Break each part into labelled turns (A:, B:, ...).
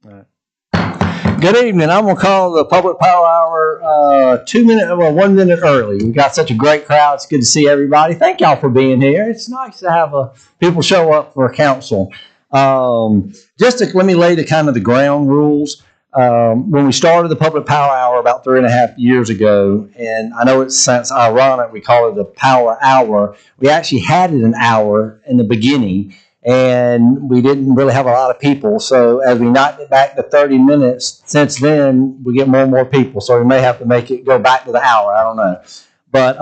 A: Good evening. I'm going to call the Public Power Hour 1 minute early. We got such a great crowd. It's good to see everybody. Thank y'all for being here. It's nice to have people show up for council. Let me lay the kind of the ground rules. When we started the Public Power Hour about 3.5 years ago, and I know it sounds ironic, we call it the Power Hour. We actually had it an hour in the beginning, and we didn't really have a lot of people. So as we knocked it back to 30 minutes, since then, we get more and more people. So we may have to make it go back to the hour. I don't know. But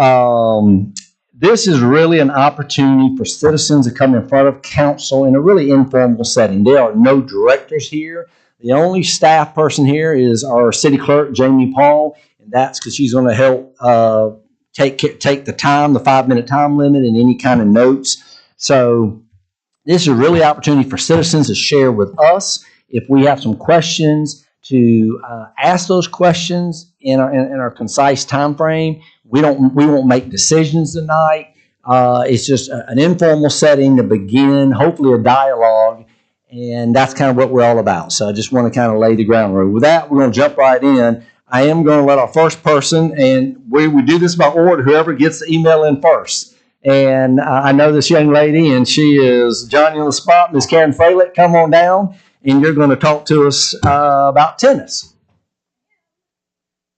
A: this is really an opportunity for citizens to come in front of council in a really informal setting. There are no directors here. The only staff person here is our city clerk, Jamie Paul, and that's because she's going to help take the time, the 5-minute time limit, and any kind of notes. So this is really an opportunity for citizens to share with us. If we have some questions, to ask those questions in our concise time frame. We won't make decisions tonight. It's just an informal setting to begin, hopefully a dialogue, and that's kind of what we're all about. So I just want to kind of lay the ground rule. With that, we're going to jump right in. I am going to let our first person, and we do this by order, whoever gets the email in first. And I know this young lady, and she is Johnny on the spot, Miss Karen Fralick. Come on down, and you're going to talk to us about tennis.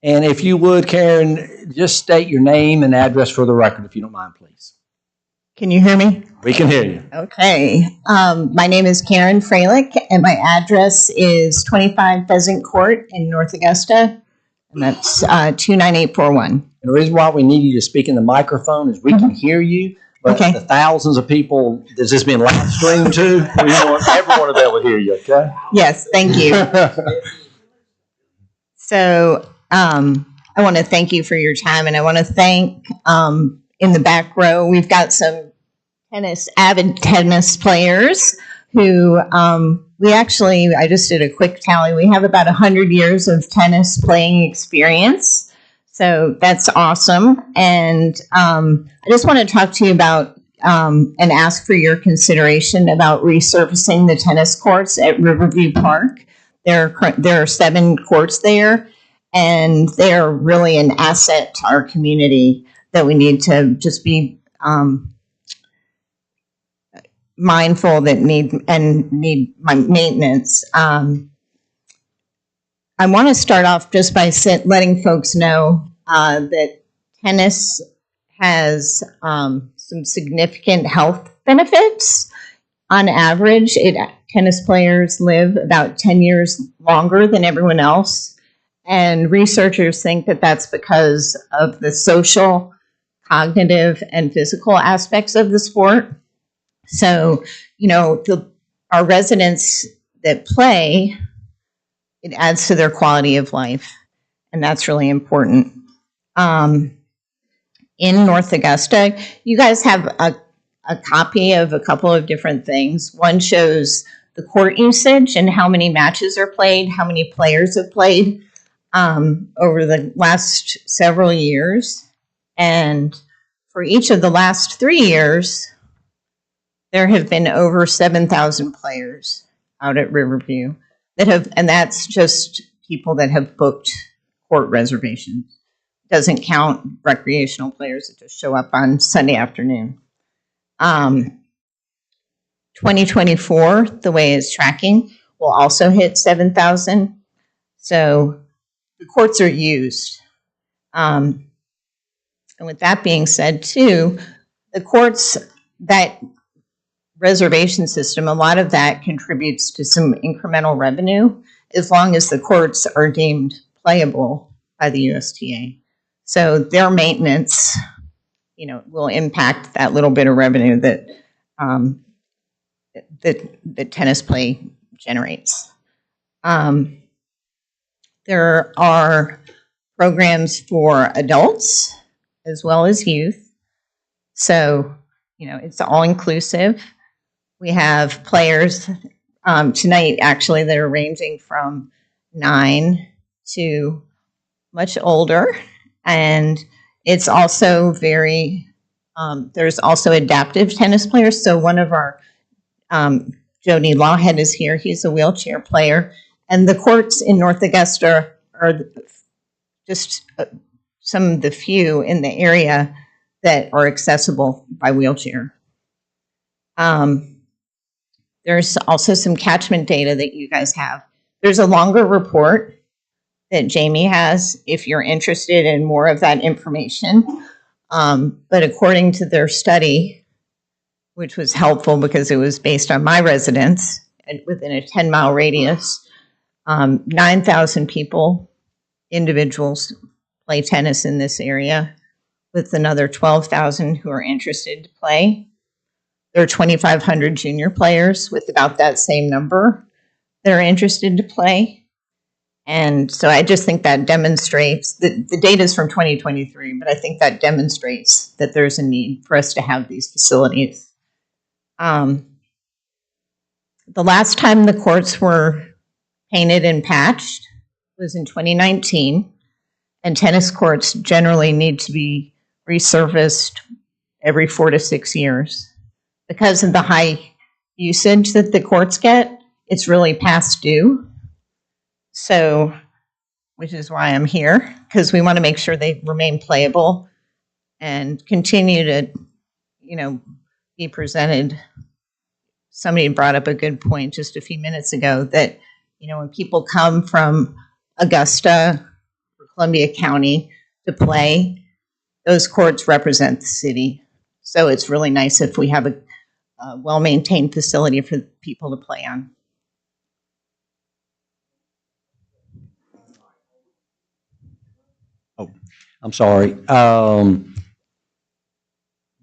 A: And if you would, Karen, just state your name and address for the record, if you don't mind, please.
B: Can you hear me?
A: We can hear you.
B: Okay. My name is Karen Fralick, and my address is 25 Pheasant Court in North Augusta, and that's 29841.
A: And the reason why we need you to speak in the microphone is we can hear you, but the thousands of people, is this being live streamed too? We want everyone to be able to hear you, okay?
B: Yes, thank you. So I want to thank you for your time, and I want to thank, in the back row, we've got some avid tennis players who I just did a quick tally. We have about 100 years of tennis playing experience. So that's awesome. And I just want to talk to you about and ask for your consideration about resurfacing the tennis courts at Riverview Park. There are 7 courts there, and they are really an asset to our community that we need to just be mindful that need maintenance. I want to start off just by letting folks know that tennis has some significant health benefits. On average, tennis players live about 10 years longer than everyone else, and researchers think that that's because of the social, cognitive, and physical aspects of the sport. So, our residents that play, it adds to their quality of life, and that's really important. In North Augusta, you guys have a copy of a couple of different things. One shows the court usage and how many matches are played, how many players have played over the last several years. And for each of the last 3 years, there have been over 7,000 players out at Riverview and that's just people that have booked court reservations. Doesn't count recreational players that just show up on Sunday afternoon. 2024, the way it's tracking, will also hit 7,000. So the courts are used. And with that being said, too, the courts, that reservation system, a lot of that contributes to some incremental revenue as long as the courts are deemed playable by the USTA. So their maintenance, will impact that little bit of revenue that that tennis play generates. There are programs for adults as well as youth. So, it's all inclusive. We have players tonight, actually, that are ranging from 9 to much older. And it's also there's also adaptive tennis players. So one of our, Jody Lawhead is here. He's a wheelchair player. And the courts in North Augusta are just some of the few in the area that are accessible by wheelchair. There's also some catchment data that you guys have. There's a longer report that Jamie has if you're interested in more of that information. But according to their study, which was helpful because it was based on my residence and within a 10-mile radius, 9,000 people, individuals, play tennis in this area, with another 12,000 who are interested to play. There are 2,500 junior players with about that same number that are interested to play. And so I just think that demonstrates, the data is from 2023, but I think that demonstrates that there's a need for us to have these facilities. The last time the courts were painted and patched was in 2019, and tennis courts generally need to be resurfaced every 4 to 6 years. Because of the high usage that the courts get, it's really past due. So, which is why I'm here, because we want to make sure they remain playable and continue to, be presented. Somebody brought up a good point just a few minutes ago that, when people come from Augusta or Columbia County to play, those courts represent the city. So it's really nice if we have a well-maintained facility for people to play on.
A: Oh, I'm sorry.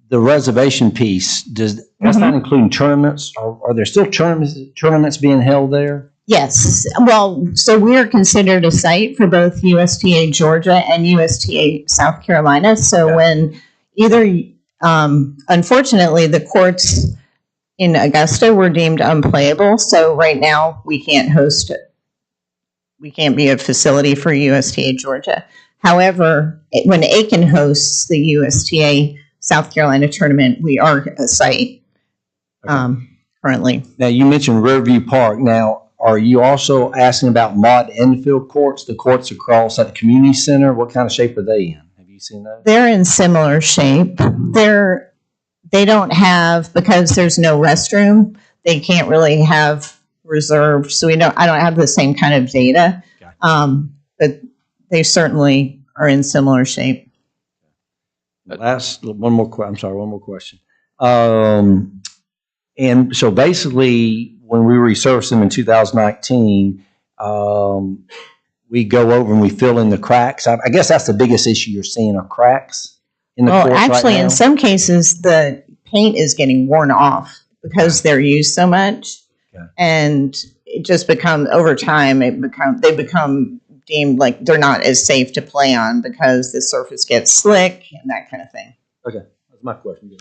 A: The reservation piece, that's not including tournaments? Are there still tournaments being held there?
B: Yes. Well, so we are considered a site for both USTA Georgia and USTA South Carolina. So when either, unfortunately, the courts in Augusta were deemed unplayable. So right now we can't host it. We can't be a facility for USTA Georgia. However, when Aiken hosts the USTA South Carolina tournament, we are a site currently.
A: Now, you mentioned Riverview Park. Now, are you also asking about mod infield courts, the courts across at the community center? What kind of shape are they in? Have you seen those?
B: They're in similar shape. They don't have, because there's no restroom, they can't really have reserved. So I don't have the same kind of data, but they certainly are in similar shape.
A: One more question. And so basically, when we resurfaced them in 2019, we go over and we fill in the cracks. I guess that's the biggest issue you're seeing are cracks in the courts
B: actually,
A: right now?
B: In some cases, the paint is getting worn off because they're used so much, and it just becomes over time. They become deemed like they're not as safe to play on because the surface gets slick and that kind of thing.
A: Okay, that's my question.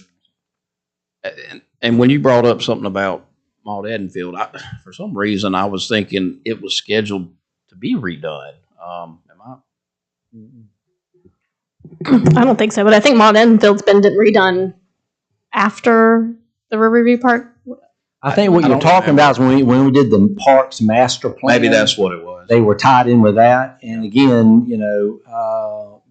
C: And when you brought up something about Maud Edenfield, for some reason I was thinking it was scheduled to be redone.
D: I don't think so, but I think Maud Edenfield's been redone after the Riverview Park.
A: I think what you're talking about is when we did the parks master plan.
C: Maybe that's what it was.
A: They were tied in with that. And again,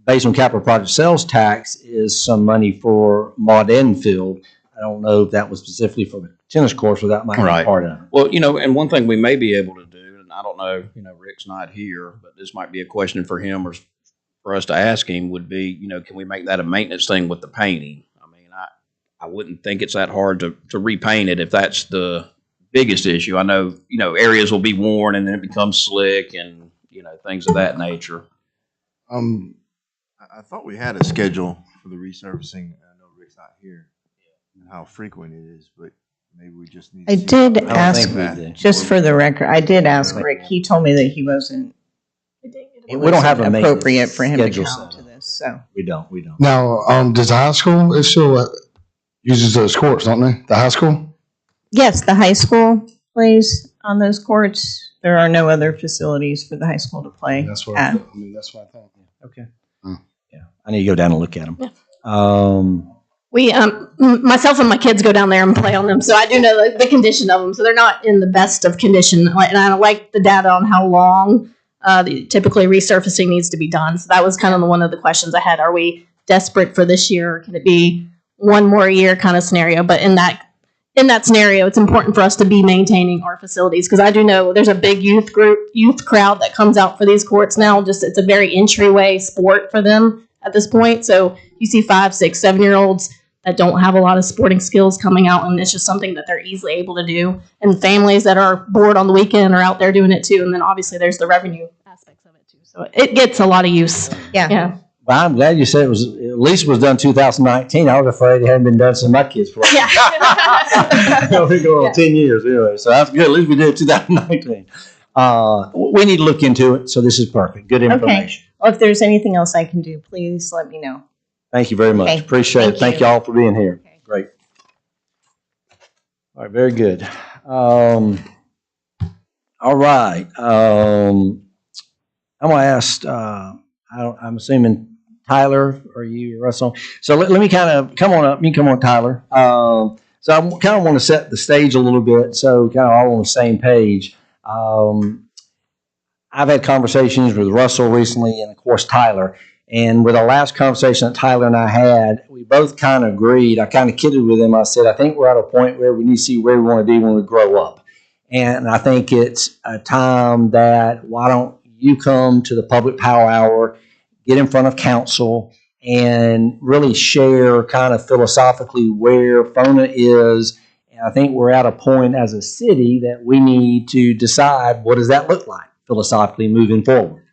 A: based on capital project sales tax is some money for Maud Edenfield. I don't know if that was specifically for the tennis courts or that might be part of it.
C: Well, and one thing we may be able to do, and I don't know, Rick's not here, but this might be a question for him or for us to ask him would be, can we make that a maintenance thing with the painting? I mean, I wouldn't think it's that hard to repaint it if that's the biggest issue. I know, areas will be worn and then it becomes slick and, things of that nature.
E: I thought we had a schedule for the resurfacing. I know Rick's not here and how frequent it is, but maybe we just need to see.
B: I did ask, just for the record, I did ask Rick. He told me that he wasn't.
A: We don't have a
B: appropriate for him to come to this. So
A: we don't.
F: Now, does the high school, it still uses those courts, don't they? The high school?
B: Yes, the high school plays on those courts. There are no other facilities for the high school to play.
F: That's what
B: at.
F: that's what I thought.
A: Okay.
F: Oh.
A: Yeah, I need to go down and look at them.
D: Yeah. We, myself and my kids go down there and play on them, so I do know the condition of them. So they're not in the best of condition, and I like the data on how long typically resurfacing needs to be done. So that was kind of one of the questions I had. Are we desperate for this year, or can it be one more year kind of scenario? But in that scenario, it's important for us to be maintaining our facilities, because I do know there's a big youth crowd that comes out for these courts now. Just it's a very entryway sport for them at this point. So you see 5, 6, 7-year-olds that don't have a lot of sporting skills coming out, and it's just something that they're easily able to do. And families that are bored on the weekend are out there doing it too. And then obviously there's the revenue aspects of it too. So it gets a lot of use. Yeah.
A: Well, I'm glad you said it was, at least it was done 2019. I was afraid it hadn't been done since my kids were.
D: Yeah.
A: We're going on 10 years anyway, so that's good. At least we did it 2019. We need to look into it, so this is perfect. Good information.
B: Okay. Well, if there's anything else I can do, please let me know.
A: Thank you very much.
B: Okay.
A: Appreciate it. Thank you all for being here.
B: Okay.
A: Great. All right, very good. All right. I'm going to ask, I'm assuming Tyler, or you, Russell? So let me kind of come on up. You can come on, Tyler. So I kind of want to set the stage a little bit, so kind of all on the same page. I've had conversations with Russell recently, and of course Tyler. And with our last conversation that Tyler and I had, we both kind of agreed. I kind of kidded with him. I said, I think we're at a point where we need to see where we want to be when we grow up. And I think it's a time that, why don't you come to the Public Power Hour, get in front of council, and really share kind of philosophically where FONA is. And I think we're at a point as a city that we need to decide, what does that look like philosophically moving forward?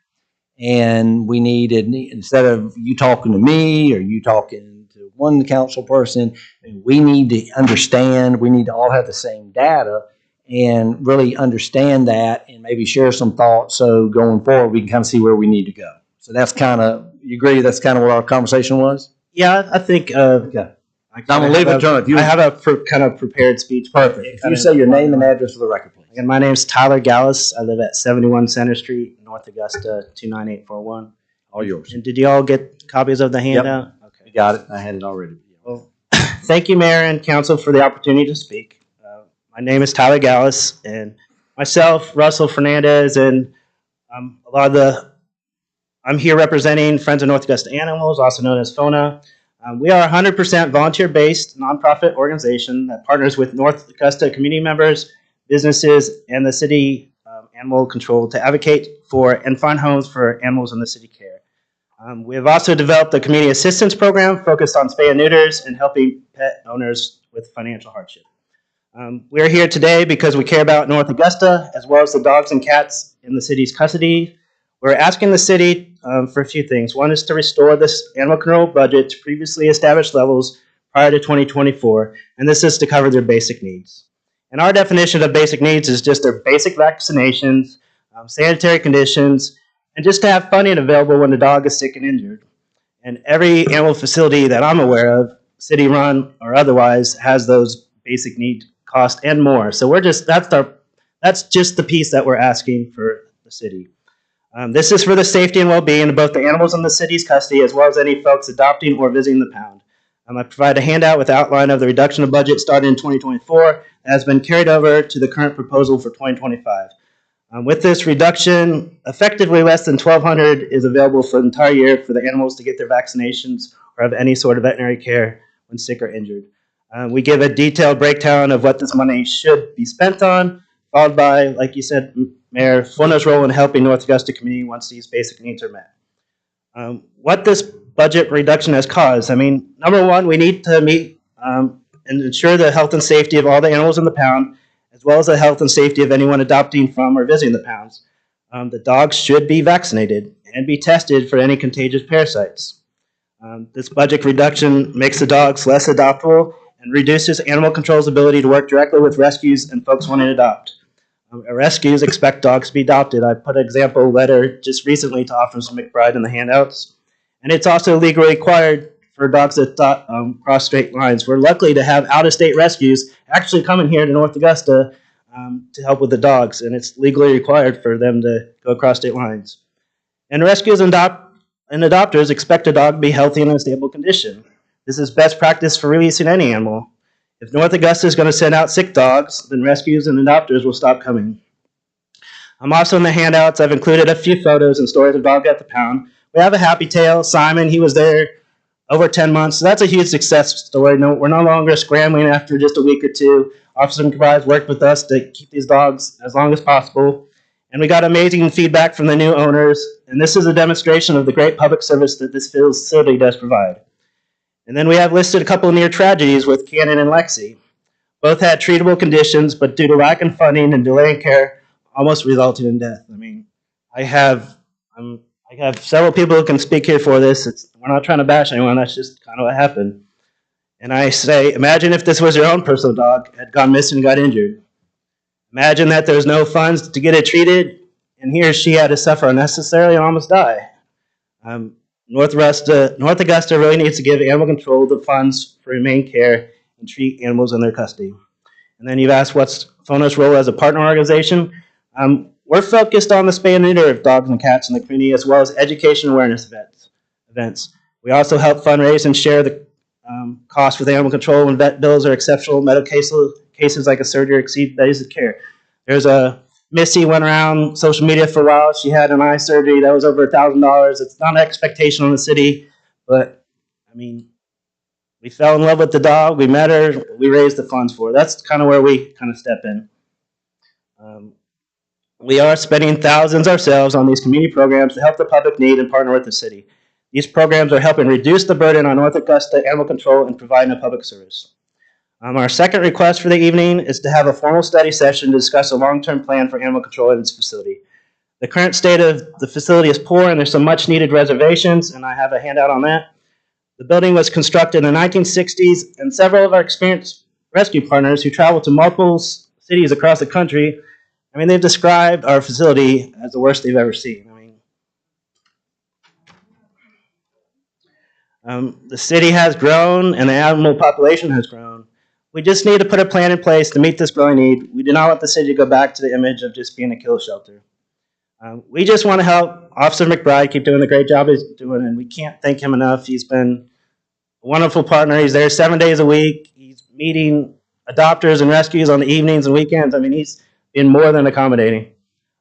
A: And we need, instead of you talking to me or you talking to one council person, we need to understand, we need to all have the same data and really understand that, and maybe share some thoughts, so going forward we can kind of see where we need to go. So that's kind of, you agree that's kind of what our conversation was?
G: Yeah, I think.
A: Okay. I'm going to leave it to you.
G: I have a kind of prepared speech.
A: Perfect. If you say your name and address for the record, please.
G: Again, my name is Tyler Gallus. I live at 71 Center Street, North Augusta, 29841.
A: All yours.
G: And did you all get copies of the handout?
A: Yep. Okay. You got it. I had it already.
G: Well, thank you, Mayor and Council, for the opportunity to speak. My name is Tyler Gallus, and myself, Russell Fernandez, and I'm here representing Friends of North Augusta Animals, also known as FONA. We are a 100% volunteer-based nonprofit organization that partners with North Augusta community members, businesses, and the city animal control to advocate for and find homes for animals in the city care. We have also developed a community assistance program focused on spay and neuters and helping pet owners with financial hardship. We're here today because we care about North Augusta, as well as the dogs and cats in the city's custody. We're asking the city for a few things. One is to restore this animal control budget to previously established levels prior to 2024, and this is to cover their basic needs. And our definition of basic needs is just their basic vaccinations, sanitary conditions, and just to have funding available when the dog is sick and injured. And every animal facility that I'm aware of, city-run or otherwise, has those basic need cost and more. So that's just the piece that we're asking for the city. This is for the safety and well-being of both the animals in the city's custody, as well as any folks adopting or visiting the pound. I provide a handout with outline of the reduction of budget started in 2024 that has been carried over to the current proposal for 2025. With this reduction, effectively less than $1,200 is available for the entire year for the animals to get their vaccinations or have any sort of veterinary care when sick or injured. We give a detailed breakdown of what this money should be spent on, followed by, like you said, Mayor, FONA's role in helping North Augusta community once these basic needs are met. What this budget reduction has caused, number one, we need to meet and ensure the health and safety of all the animals in the pound, as well as the health and safety of anyone adopting from or visiting the pounds. The dogs should be vaccinated and be tested for any contagious parasites. This budget reduction makes the dogs less adoptable and reduces animal control's ability to work directly with rescues and folks wanting to adopt. Rescues expect dogs to be adopted. I put an example letter just recently to Officer McBride in the handouts. And it's also legally required for dogs that cross state lines. We're lucky to have out-of-state rescues actually coming here to North Augusta to help with the dogs, and it's legally required for them to go across state lines. And rescues and adopters expect a dog to be healthy and in a stable condition. This is best practice for releasing any animal. If North Augusta is going to send out sick dogs, then rescues and adopters will stop coming. I'm also in the handouts. I've included a few photos and stories of Dog at the Pound. We have a happy tale. Simon, he was there over 10 months. So that's a huge success story. No, we're no longer scrambling after just a week or two. Officer McBride worked with us to keep these dogs as long as possible. And we got amazing feedback from the new owners. And this is a demonstration of the great public service that this facility does provide. And then we have listed a couple of near tragedies with Cannon and Lexi. Both had treatable conditions, but due to lack of funding and delay in care, almost resulted in death. I mean, I have several people who can speak here for this. We're not trying to bash anyone. That's just kind of what happened. And I say, imagine if this was your own personal dog, had gone missing and got injured. Imagine that there's no funds to get it treated, and he or she had to suffer unnecessarily and almost die. North Augusta really needs to give animal control the funds for humane care and treat animals in their custody. And then you've asked what's FONA's role as a partner organization. We're focused on the spay and neuter of dogs and cats in the community, as well as education awareness events. We also help fundraise and share the costs with animal control when vet bills are exceptional medical cases like a surgery exceed days of care. There's a Missy went around social media for a while. She had an eye surgery that was over $1,000. It's not an expectation on the city, but I mean, we fell in love with the dog. We met her. We raised the funds for her. That's kind of where we kind of step in. We are spending thousands ourselves on these community programs to help the public need and partner with the city. These programs are helping reduce the burden on North Augusta animal control and providing a public service. Our second request for the evening is to have a formal study session to discuss a long-term plan for animal control in this facility. The current state of the facility is poor, and there's some much-needed reservations, and I have a handout on that. The building was constructed in the 1960s, and several of our experienced rescue partners who travel to multiple cities across the country, I mean, they've described our facility as the worst they've ever seen. The city has grown, and the animal population has grown. We just need to put a plan in place to meet this growing need. We do not want the city to go back to the image of just being a kill shelter. We just want to help Officer McBride keep doing the great job he's doing, and we can't thank him enough. He's been a wonderful partner. He's there 7 days a week. He's meeting adopters and rescues on the evenings and weekends. I mean, he's been more than accommodating.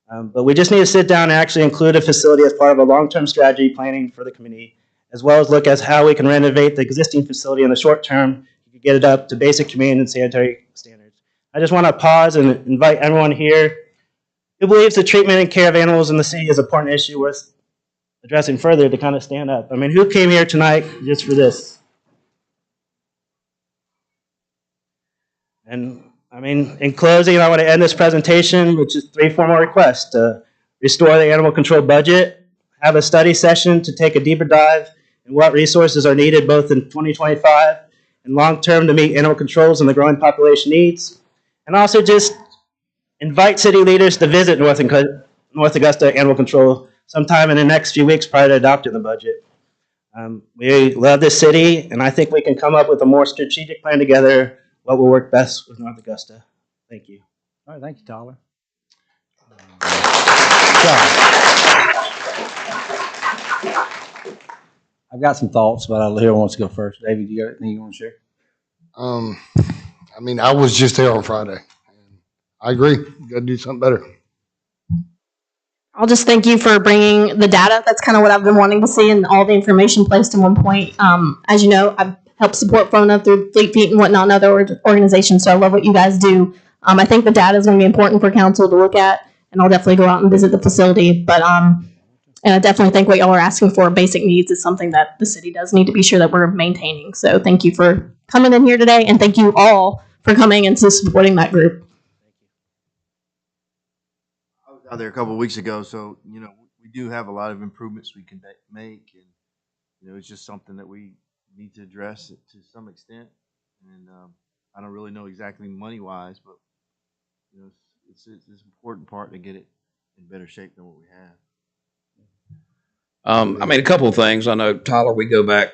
G: But we just need to sit down and actually include a facility as part of a long-term strategy planning for the community, as well as look at how we can renovate the existing facility in the short term to get it up to basic humane and sanitary standards. I just want to pause and invite everyone here who believes the treatment and care of animals in the city is an important issue worth addressing further to kind of stand up. I mean, who came here tonight just for this? And I mean, in closing, I want to end this presentation with just 3 formal requests: to restore the animal control budget, have a study session to take a deeper dive in what resources are needed both in 2025 and long-term to meet animal controls and the growing population needs, and also just invite city leaders to visit North Augusta Animal Control sometime in the next few weeks prior to adopting the budget. We love this city, and I think we can come up with a more strategic plan together, what will work best with North Augusta. Thank you.
A: All right, thank you, Tyler. I've got some thoughts, but who wants to go first? David, you got anything you want to share?
F: I mean, I was just there on Friday. I agree. You got to do something better.
D: I'll just thank you for bringing the data. That's kind of what I've been wanting to see, and all the information placed in one point. As you know, I've helped support FONA through Fleet Feet and whatnot and other organizations, so I love what you guys do. I think the data is going to be important for council to look at, and I'll definitely go out and visit the facility. But and I definitely think what y'all are asking for, basic needs, is something that the city does need to be sure that we're maintaining. So thank you for coming in here today, and thank you all for coming and supporting that group.
E: I was out there a couple of weeks ago, so we do have a lot of improvements we can make, and it's just something that we need to address it to some extent. And I don't really know exactly money wise, but it's an important part to get it in better shape than what we have.
C: I mean, a couple of things. I know, Tyler, we go back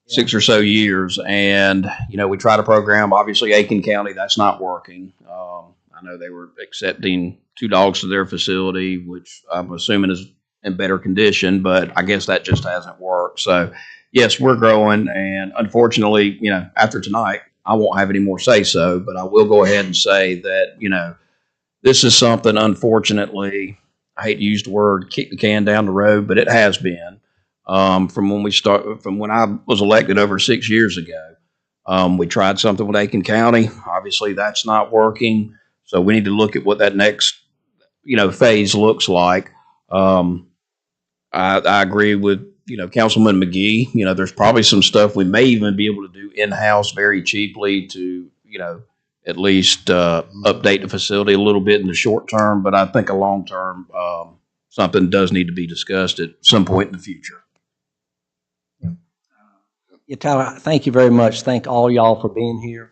C: 6 or so years, and we try to program. Obviously, Aiken County, that's not working. I know they were accepting 2 dogs to their facility, which I'm assuming is in better condition, but I guess that just hasn't worked. So, yes, we're growing, and unfortunately, after tonight, I won't have any more say so, but I will go ahead and say that, this is something, unfortunately, I hate to use the word kick the can down the road, but it has been. From when I was elected over 6 years ago. We tried something with Aiken County. Obviously, that's not working. So we need to look at what that next, phase looks like. Um, I agree with, Councilman McGee. There's probably some stuff we may even be able to do in-house very cheaply to, at least update the facility a little bit in the short term. But I think a long term, something does need to be discussed at some point in the future.
A: Yeah, Tyler, thank you very much. Thank all y'all for being here.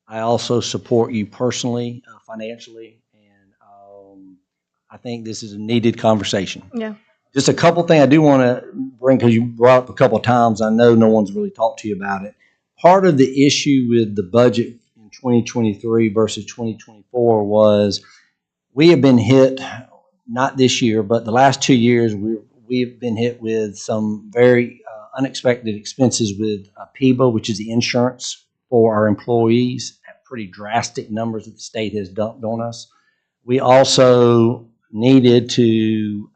A: I also support you personally, financially, and I think this is a needed conversation.
D: Yeah.
A: Just a couple things I do want to bring, because you brought up a couple of times. I know no one's really talked to you about it. Part of the issue with the budget in 2023 versus 2024 was we have been hit, not this year, but the last 2 years, we've been hit with some very unexpected expenses with PIBA, which is the insurance for our employees, at pretty drastic numbers that the state has dumped on us. We also needed to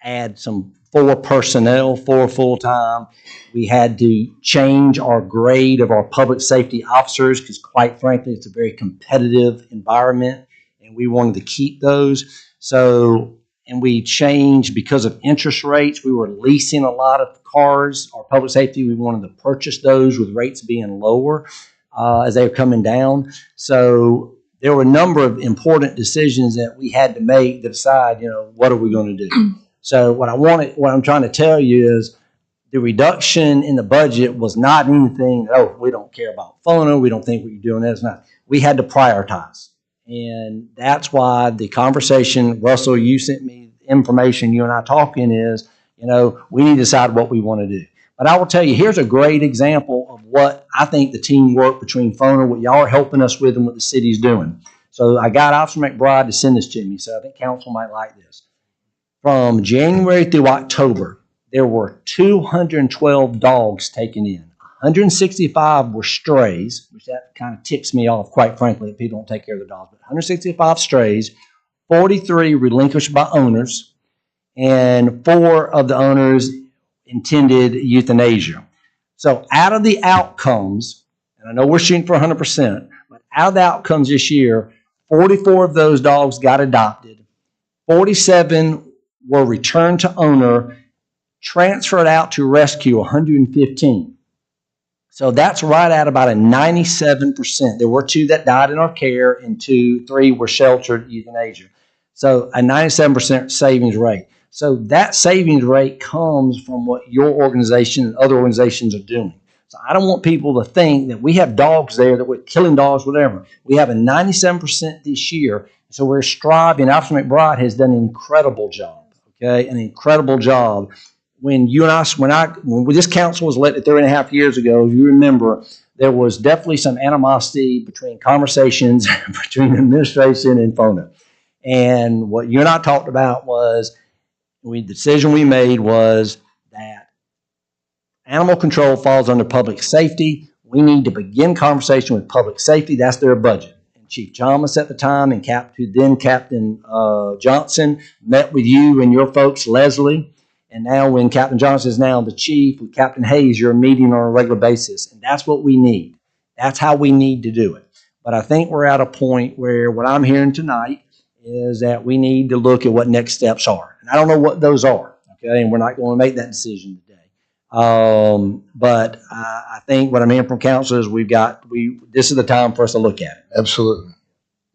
A: add some 4 personnel, 4 full-time. We had to change our grade of our public safety officers because, quite frankly, it's a very competitive environment, and we wanted to keep those. So, and we changed because of interest rates. We were leasing a lot of cars. Our public safety, we wanted to purchase those with rates being lower as they were coming down. So there were a number of important decisions that we had to make to decide, what are we going to do? So what I'm trying to tell you is the reduction in the budget was not anything, we don't care about FONA, we don't think what you're doing is not. We had to prioritize. And that's why the conversation, Russell, you sent me information, you and I talking is, we need to decide what we want to do. But I will tell you, here's a great example of what I think the teamwork between FONA, what y'all are helping us with and what the city's doing. So I got Officer McBride to send this to me, so I think council might like this. From January through October, there were 212 dogs taken in. 165 were strays, which that kind of ticks me off, quite frankly, that people don't take care of their dogs. But 165 strays, 43 relinquished by owners, and 4 of the owners intended euthanasia. So out of the outcomes, and I know we're shooting for 100%, but out of the outcomes this year, 44 of those dogs got adopted, 47 were returned to owner, transferred out to rescue 115. So that's right at about a 97%. There were 2 that died in our care and 3 were sheltered euthanasia. So a 97% savings rate. So that savings rate comes from what your organization and other organizations are doing. So I don't want people to think that we have dogs there, that we're killing dogs, whatever. We have a 97% this year. So we're striving. Officer McBride has done an incredible job, okay? An incredible job. When this council was elected 3.5 years ago, if you remember, there was definitely some animosity between conversations between administration and FONA. And what you and I talked about was, the decision we made was that animal control falls under public safety. We need to begin conversation with public safety. That's their budget. And Chief Thomas at the time and Captain Johnson met with you and your folks, Leslie. And now when Captain Johnson is now the chief, with Captain Hayes, you're meeting on a regular basis. And that's what we need. That's how we need to do it. But I think we're at a point where what I'm hearing tonight is that we need to look at what next steps are. And I don't know what those are, okay? And we're not going to make that decision today. But I think what I'm hearing from council is this is the time for us to look at it.
F: Absolutely.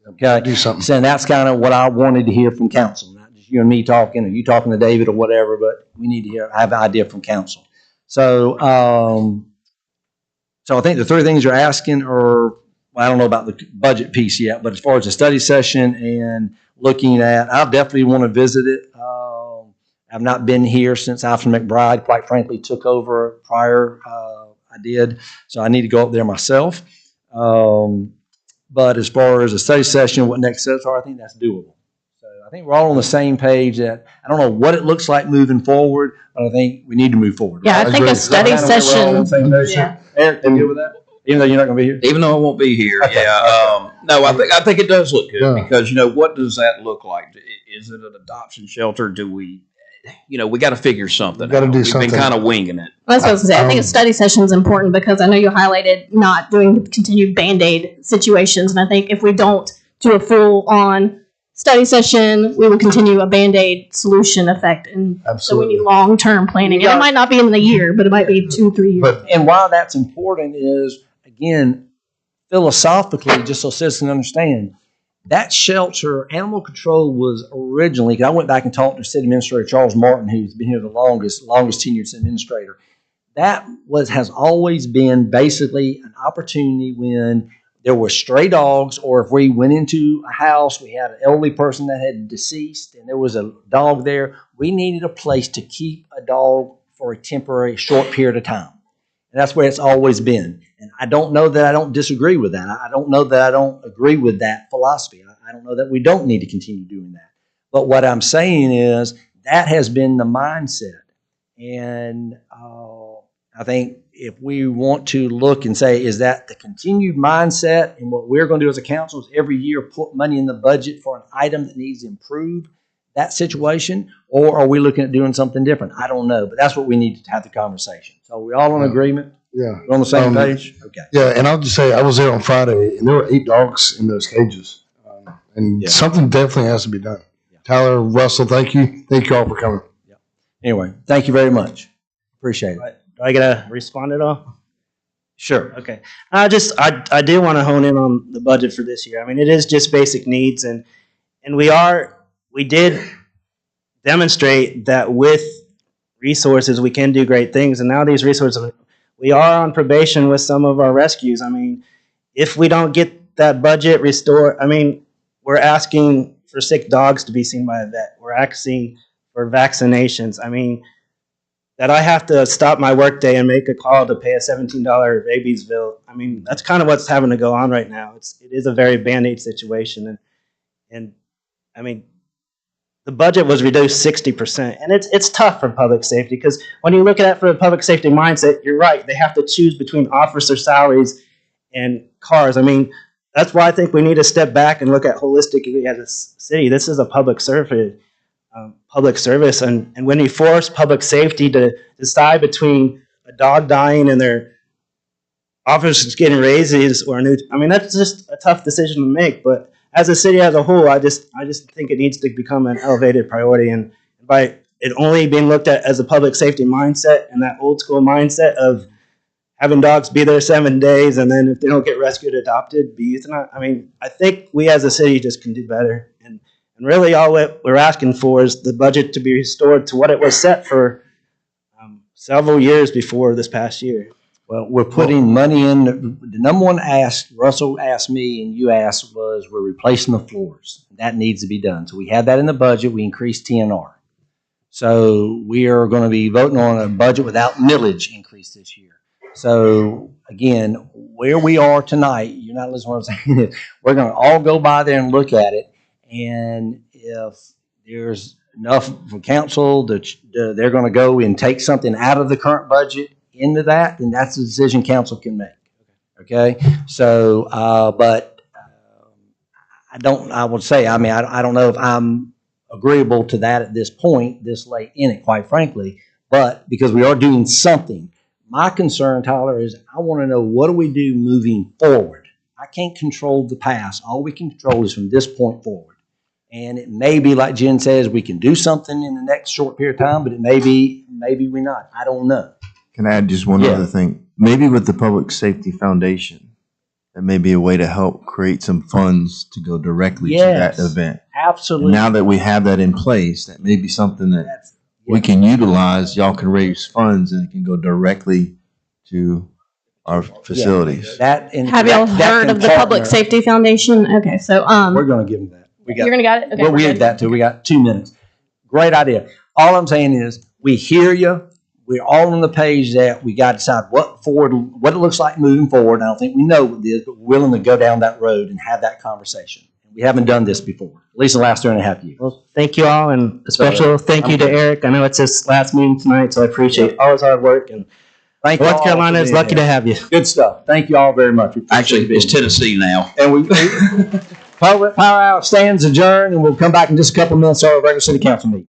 A: Okay?
F: Do something.
A: So that's kind of what I wanted to hear from council. Not just you and me talking, or you talking to David or whatever, but we need to have an idea from council. So, so I think the 3 things you're asking are, I don't know about the budget piece yet, but as far as the study session and looking at, I definitely want to visit it. I've not been here since Officer McBride, quite frankly, took over prior. I did, so I need to go up there myself. But as far as a study session, what next steps are, I think that's doable. So I think we're all on the same page that I don't know what it looks like moving forward, but I think we need to move forward.
D: Yeah,
A: right?
D: I think
F: agree.
D: a study
A: Is that kind of where we're all on the
D: session.
A: same page?
D: Yeah.
A: Eric, you good with that? Even though you're not going to be here?
C: Even though I won't be here,
A: Okay,
C: yeah. No, I think it does look good
F: Yeah.
C: because what does that look like? Is it an adoption shelter? Do we, we got to figure something.
F: We gotta
C: out.
F: do
C: We've
F: something.
C: been kind of winging it.
D: That's what I was gonna say. I think a study session is important because I know you highlighted not doing continued Band-Aid situations. And I think if we don't do a full-on study session, we will continue a Band-Aid solution effect. And so we
F: Absolutely.
D: need long-term planning. And it might not be in the year, but it might be 2-3 years.
F: But
A: And why that's important is, again, philosophically, just so citizens understand, that shelter, animal control was originally, 'cause I went back and talked to City Administrator Charles Martin, who's been here the longest tenured city administrator. That has always been basically an opportunity when there were stray dogs, or if we went into a house, we had an elderly person that had deceased and there was a dog there, we needed a place to keep a dog for a temporary short period of time. And that's where it's always been. And I don't know that I don't disagree with that. I don't know that I don't agree with that philosophy. I don't know that we don't need to continue doing that. But what I'm saying is that has been the mindset. And I think if we want to look and say, is that the continued mindset? And what we're going to do as a council is every year put money in the budget for an item that needs to improve that situation? Or are we looking at doing something different? I don't know. But that's what we need to have the conversation. So are we all in agreement?
F: yeah.
A: We're on the same page? Okay.
F: Yeah, and I'll just say I was there on Friday, and there were 8 dogs in those cages, and
A: Yeah.
F: something definitely has to be done.
A: Yeah.
F: Tyler, Russell, thank you all for coming.
A: Anyway, thank you very much. Appreciate it.
G: Do I get to respond at all?
A: Sure.
G: Okay. I do want to hone in on the budget for this year. I mean, it is just basic needs, and we did demonstrate that with resources we can do great things. And now these resources, we are on probation with some of our rescues. I mean, if we don't get that budget restored, I mean, we're asking for sick dogs to be seen by a vet. We're asking for vaccinations. I mean, that I have to stop my workday and make a call to pay a $17 rabies bill. I mean, that's kind of what's having to go on right now. It is a very Band-Aid situation. And I mean, the budget was reduced 60%. And it's tough for public safety because when you look at it from a public safety mindset, you're right. They have to choose between officer salaries and cars. I mean, that's why I think we need to step back and look at holistically as a city. This is a public service. And when you force public safety to decide between a dog dying and their officers getting raises or that's just a tough decision to make. But as a city as a whole, I just think it needs to become an elevated priority. And by it only being looked at as a public safety mindset and that old school mindset of having dogs be there 7 days and then if they don't get rescued, adopted, be euthanized. I mean, I think we as a city just can do better. And really, all we're asking for is the budget to be restored to what it was set for several years before this past year.
A: Well, we're putting money in. The number one ask, Russell asked me and you asked, was we're replacing the floors. That needs to be done. So we had that in the budget. We increased TNR. So we are going to be voting on a budget without millage increase this year. So again, where we are tonight, you're not listening to what I'm saying. We're going to all go by there and look at it. And if there's enough from council that they're going to go and take something out of the current budget into that, then that's a decision council can make. Okay. So, I would say, I mean, I don't know if I'm agreeable to that at this point, this late in it, quite frankly, but because we are doing something. My concern, Tyler, is I want to know what do we do moving forward. I can't control the past. All we can control is from this point forward. And it may be, like Jen says, we can do something in the next short period of time, but it may be, maybe we're not. I don't know.
E: Can I add just one
A: Yeah.
E: other thing? Maybe with the Public Safety Foundation, that may be a way to help create some funds to go directly
A: Yes.
E: to that event.
A: Absolutely.
E: And now that we have that in place, that may be something that we can utilize. Y'all can raise funds and it can go directly to our facilities.
A: That, and
D: Have
A: that-
D: y'all
A: that
D: heard
A: can
D: of the Public
A: partner.
D: Safety Foundation? Okay, so
A: We're going to give them that.
D: you're gonna got it. Okay,
A: Well, we
D: we're
A: had
D: good.
A: that too. We got 2 minutes. Great idea. All I'm saying is we hear you. We're all on the page that we got to decide what it looks like moving forward. I don't think we know what it is, but we're willing to go down that road and have that conversation. We haven't done this before, at least in the last 2.5 years.
G: Well, thank you all, and a special thank you to Eric. I know it's his last meeting tonight, so I appreciate all his hard work. And
A: Thank you
G: North
A: all
G: Carolina
A: for
G: is
A: being
G: lucky
A: here.
G: to have you.
A: Good stuff. Thank you all very much. We appreciate
C: Actually,
A: you being
C: it's
A: here.
C: Tennessee now.
A: And Power Hour stands adjourned, and we'll come back in just a couple of minutes to our regular city council meeting.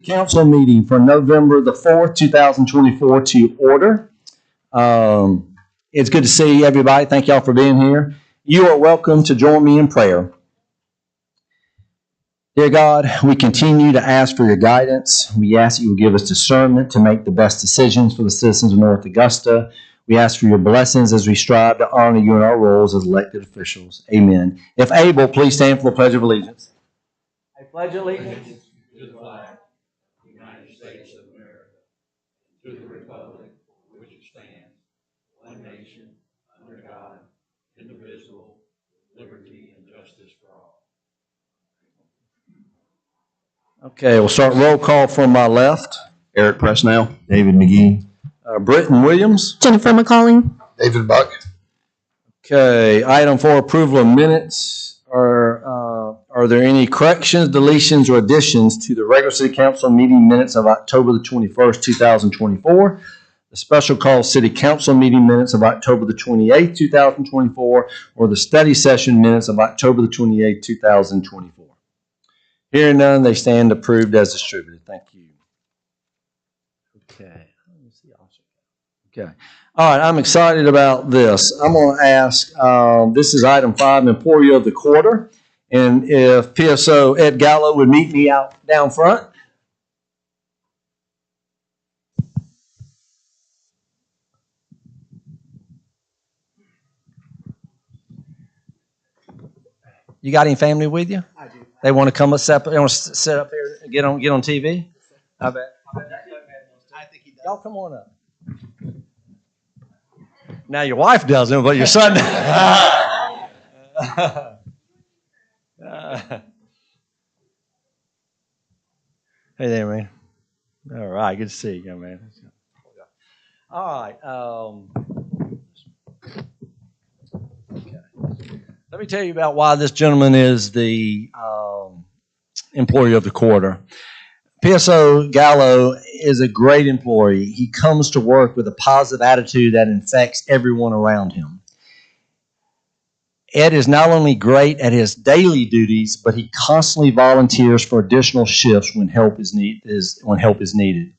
A: Council meeting for November the 4th, 2024 to order. It's good to see everybody. Thank y'all for being here. You are welcome to join me in prayer. Dear God, we continue to ask for your guidance. We ask that you will give us discernment to make the best decisions for the citizens of North Augusta. We ask for your blessings as we strive to honor you in our roles as elected officials. Amen. If able, please stand for the Pledge of Allegiance. Pledge allegiance. Okay, we'll start roll call from my left.
C: Eric Presnell.
E: David McGee.
A: Britton Williams.
D: Jennifer McCalling.
F: David Buck.
A: Okay, item 4, approval of minutes. Are there any corrections, deletions, or additions to the regular city council meeting minutes of October the 21st, 2024? The special call city council meeting minutes of October the 28th, 2024, or the study session minutes of October the 28th, 2024? Hearing none, they stand approved as distributed. Thank you. Okay. Okay. All right, I'm excited about this. I'm going to ask, this is item 5, Employee of the Quarter. And if PSO Ed Gallo would meet me out down front. You got any family with you? I do. They want to come up separate. They want to sit up here and get on TV? I bet. I think he does. Y'all come on up. Now your wife doesn't, but your son. Hey there, man. All right, good to see you, young man. All right. Okay. Let me tell you about why this gentleman is the employee of the quarter. PSO Gallo is a great employee. He comes to work with a positive attitude that infects everyone around him. Ed is not only great at his daily duties, but he constantly volunteers for additional shifts when help is needed.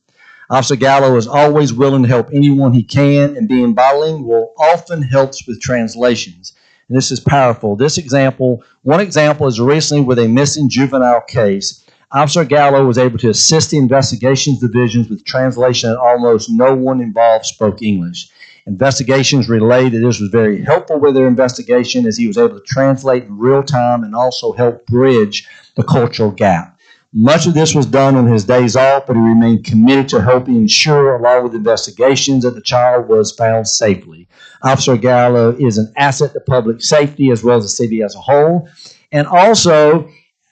A: Officer Gallo is always willing to help anyone he can, and being bilingual often helps with translations. And this is powerful. One example is recently with a missing juvenile case. Officer Gallo was able to assist the investigations divisions with translation, and almost no one involved spoke English. Investigations relayed that this was very helpful with their investigation, as he was able to translate in real time and also help bridge the cultural gap. Much of this was done on his days off, but he remained committed to helping ensure, along with investigations, that the child was found safely. Officer Gallo is an asset to public safety as well as the city as a whole. And also,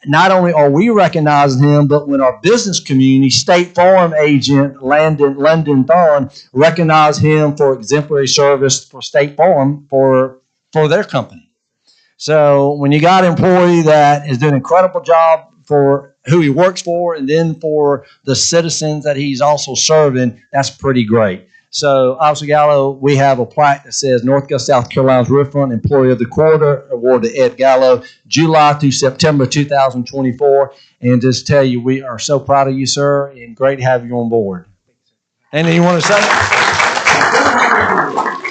A: not only are we recognizing him, but when our business community, State Farm agent London Thorne, recognized him for exemplary service for State Farm for their company. So when you got an employee that is doing an incredible job for who he works for and then for the citizens that he's also serving, that's pretty great. So, Officer Gallo, we have a plaque that says North Augusta, South Carolina's Riverfront Employee of the Quarter, award to Ed Gallo, July through September 2024. And just tell you, we are so proud of you, sir, and great to have you on board. Anything you want to say?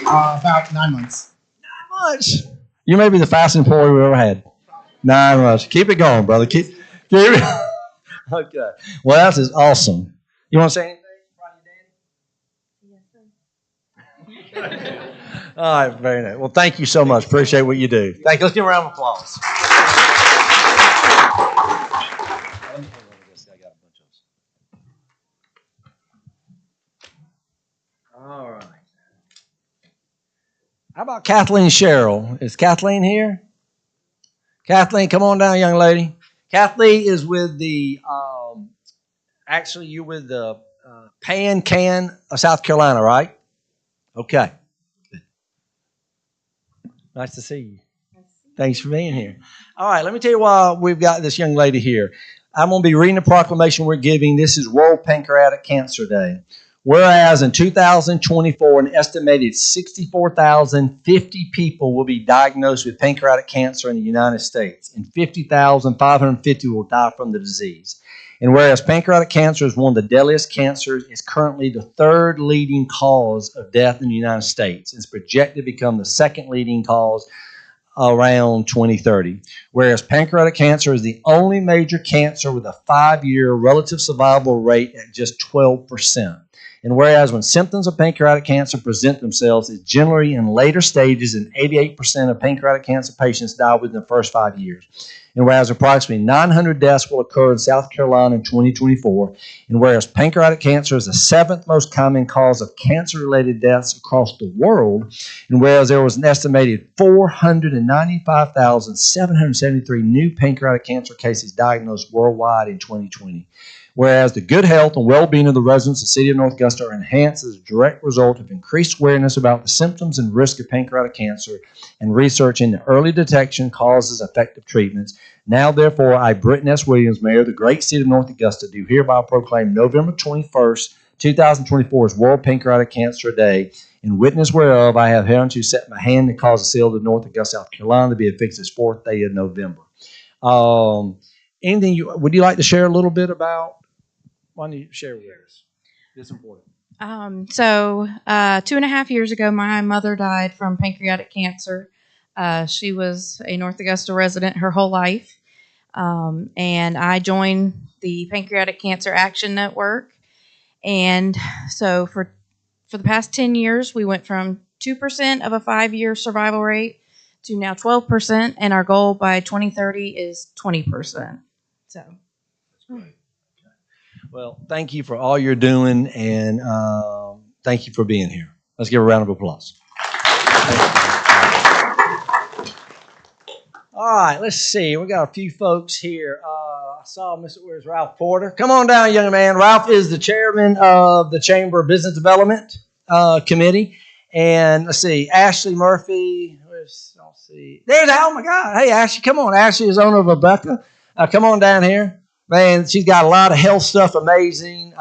H: About 9 months.
A: 9 months. You may be the fastest employee we've ever had. 9 months. Keep it going, brother. Keep it. Okay. Well, that is awesome. You want to say anything? All right, very nice. Well, thank you so much. Appreciate what you do. Thank you. Let's give a round of applause. All right. How about Kathleen Sherrill? Is Kathleen here? Kathleen, come on down, young lady. Kathleen is with the, actually, you're with the Can of South Carolina, right? Okay. Nice to see you. Thanks for being here. All right, let me tell you why we've got this young lady here. I'm going to be reading the proclamation we're giving. This is World Pancreatic Cancer Day. Whereas in 2024, an estimated 64,050 people will be diagnosed with pancreatic cancer in the United States, and 50,550 will die from the disease. And whereas pancreatic cancer is one of the deadliest cancers, it's currently the third leading cause of death in the United States. It's projected to become the second leading cause around 2030. Whereas pancreatic cancer is the only major cancer with a 5-year relative survival rate at just 12%. And whereas when symptoms of pancreatic cancer present themselves, it's generally in later stages, and 88% of pancreatic cancer patients die within the first 5 years. And whereas approximately 900 deaths will occur in South Carolina in 2024, and whereas pancreatic cancer is the 7th most common cause of cancer-related deaths across the world, and whereas there was an estimated 495,773 new pancreatic cancer cases diagnosed worldwide in 2020. Whereas the good health and well-being of the residents of the city of North Augusta are enhanced as a direct result of increased awareness about the symptoms and risk of pancreatic cancer and research into early detection, causes, effective treatments. Now, therefore, I, Britton S. Williams, Mayor of the great city of North Augusta, do hereby proclaim November 21st, 2024 as World Pancreatic Cancer Day. In witness whereof, I have hereunto set my hand to cause the seal of North Augusta, South Carolina, to be affixed this 4th day of November. Anything would you like to share a little bit about? Why don't you share with us? It's important.
I: 2.5 years ago, my mother died from pancreatic cancer. She was a North Augusta resident her whole life. And I joined the Pancreatic Cancer Action Network. And so for the past 10 years, we went from 2% of a 5-year survival rate to now 12%. And our goal by 2030 is 20%. So.
A: That's great. Well, thank you for all you're doing, and thank you for being here. Let's give a round of applause. All right, let's see. We got a few folks here. I saw where's Ralph Porter? Come on down, young man. Ralph is the chairman of the Chamber of Business Development Committee. And let's see, Ashley Murphy. Let's see. There's, oh my God. Hey, Ashley, come on. Ashley is owner of Rebecca. Come on down here. Man, she's got a lot of health stuff, amazing.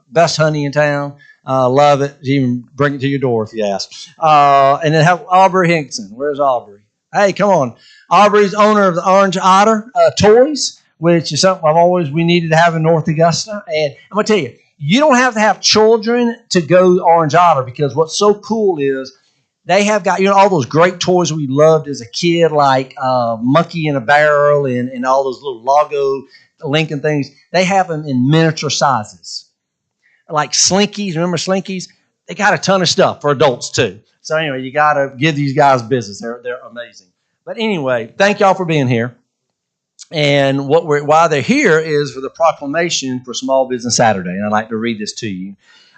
A: Best honey in town. Love it. She even bring it to your door if you ask. And then have Aubrey Hinkson. Where's Aubrey? Hey, come on. Aubrey's owner of the Orange Otter Toys, which is something we needed to have in North Augusta. And I'm going to tell you, you don't have to have children to go Orange Otter, because what's so cool is they have got, all those great toys we loved as a kid, like Monkey in a Barrel and all those little Logo Lincoln things. They have them in miniature sizes. Like Slinkies. Remember Slinkies? They got a ton of stuff for adults too. So anyway, you got to give these guys business. They're amazing. But anyway, thank y'all for being here. And why they're here is for the proclamation for Small Business Saturday. And I'd like to read this to you.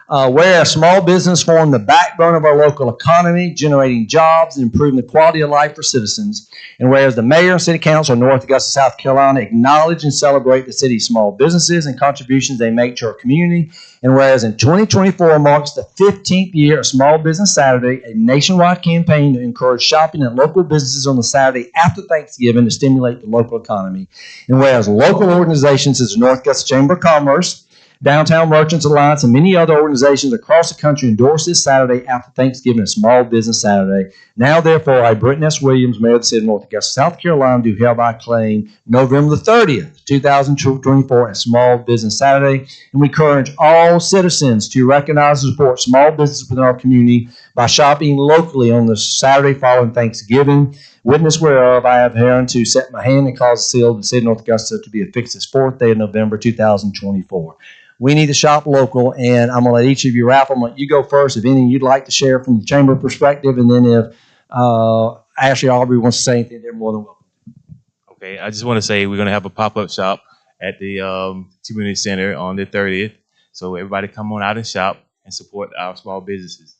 A: Whereas small business form the backbone of our local economy, generating jobs and improving the quality of life for citizens. And whereas the mayor and city council of North Augusta, South Carolina acknowledge and celebrate the city's small businesses and contributions they make to our community. And whereas in 2024 marks the 15th year of Small Business Saturday, a nationwide campaign to encourage shopping at local businesses on the Saturday after Thanksgiving to stimulate the local economy. And whereas local organizations such as the North Augusta Chamber of Commerce, Downtown Merchants Alliance, and many other organizations across the country endorse this Saturday after Thanksgiving as Small Business Saturday. Now, therefore, I, Britton S. Williams, Mayor of the City of North Augusta, South Carolina, do hereby claim November the 30th, 2024 as Small Business Saturday. And we encourage all citizens to recognize and support small businesses within our community by shopping locally on the Saturday following Thanksgiving. Witness whereof, I have hereunto set my hand and cause the seal of the City of North Augusta to be affixed this 4th day of November 2024. We need to shop local, and I'm going to let each of you, Ralph, I'm going to let you go first. If any you'd like to share from the chamber perspective, and then if Ashley Aubrey wants to say anything, they're more than welcome.
J: Okay, I just want to say we're going to have a pop-up shop at the community center on the 30th. So everybody come on out and shop and support our small businesses.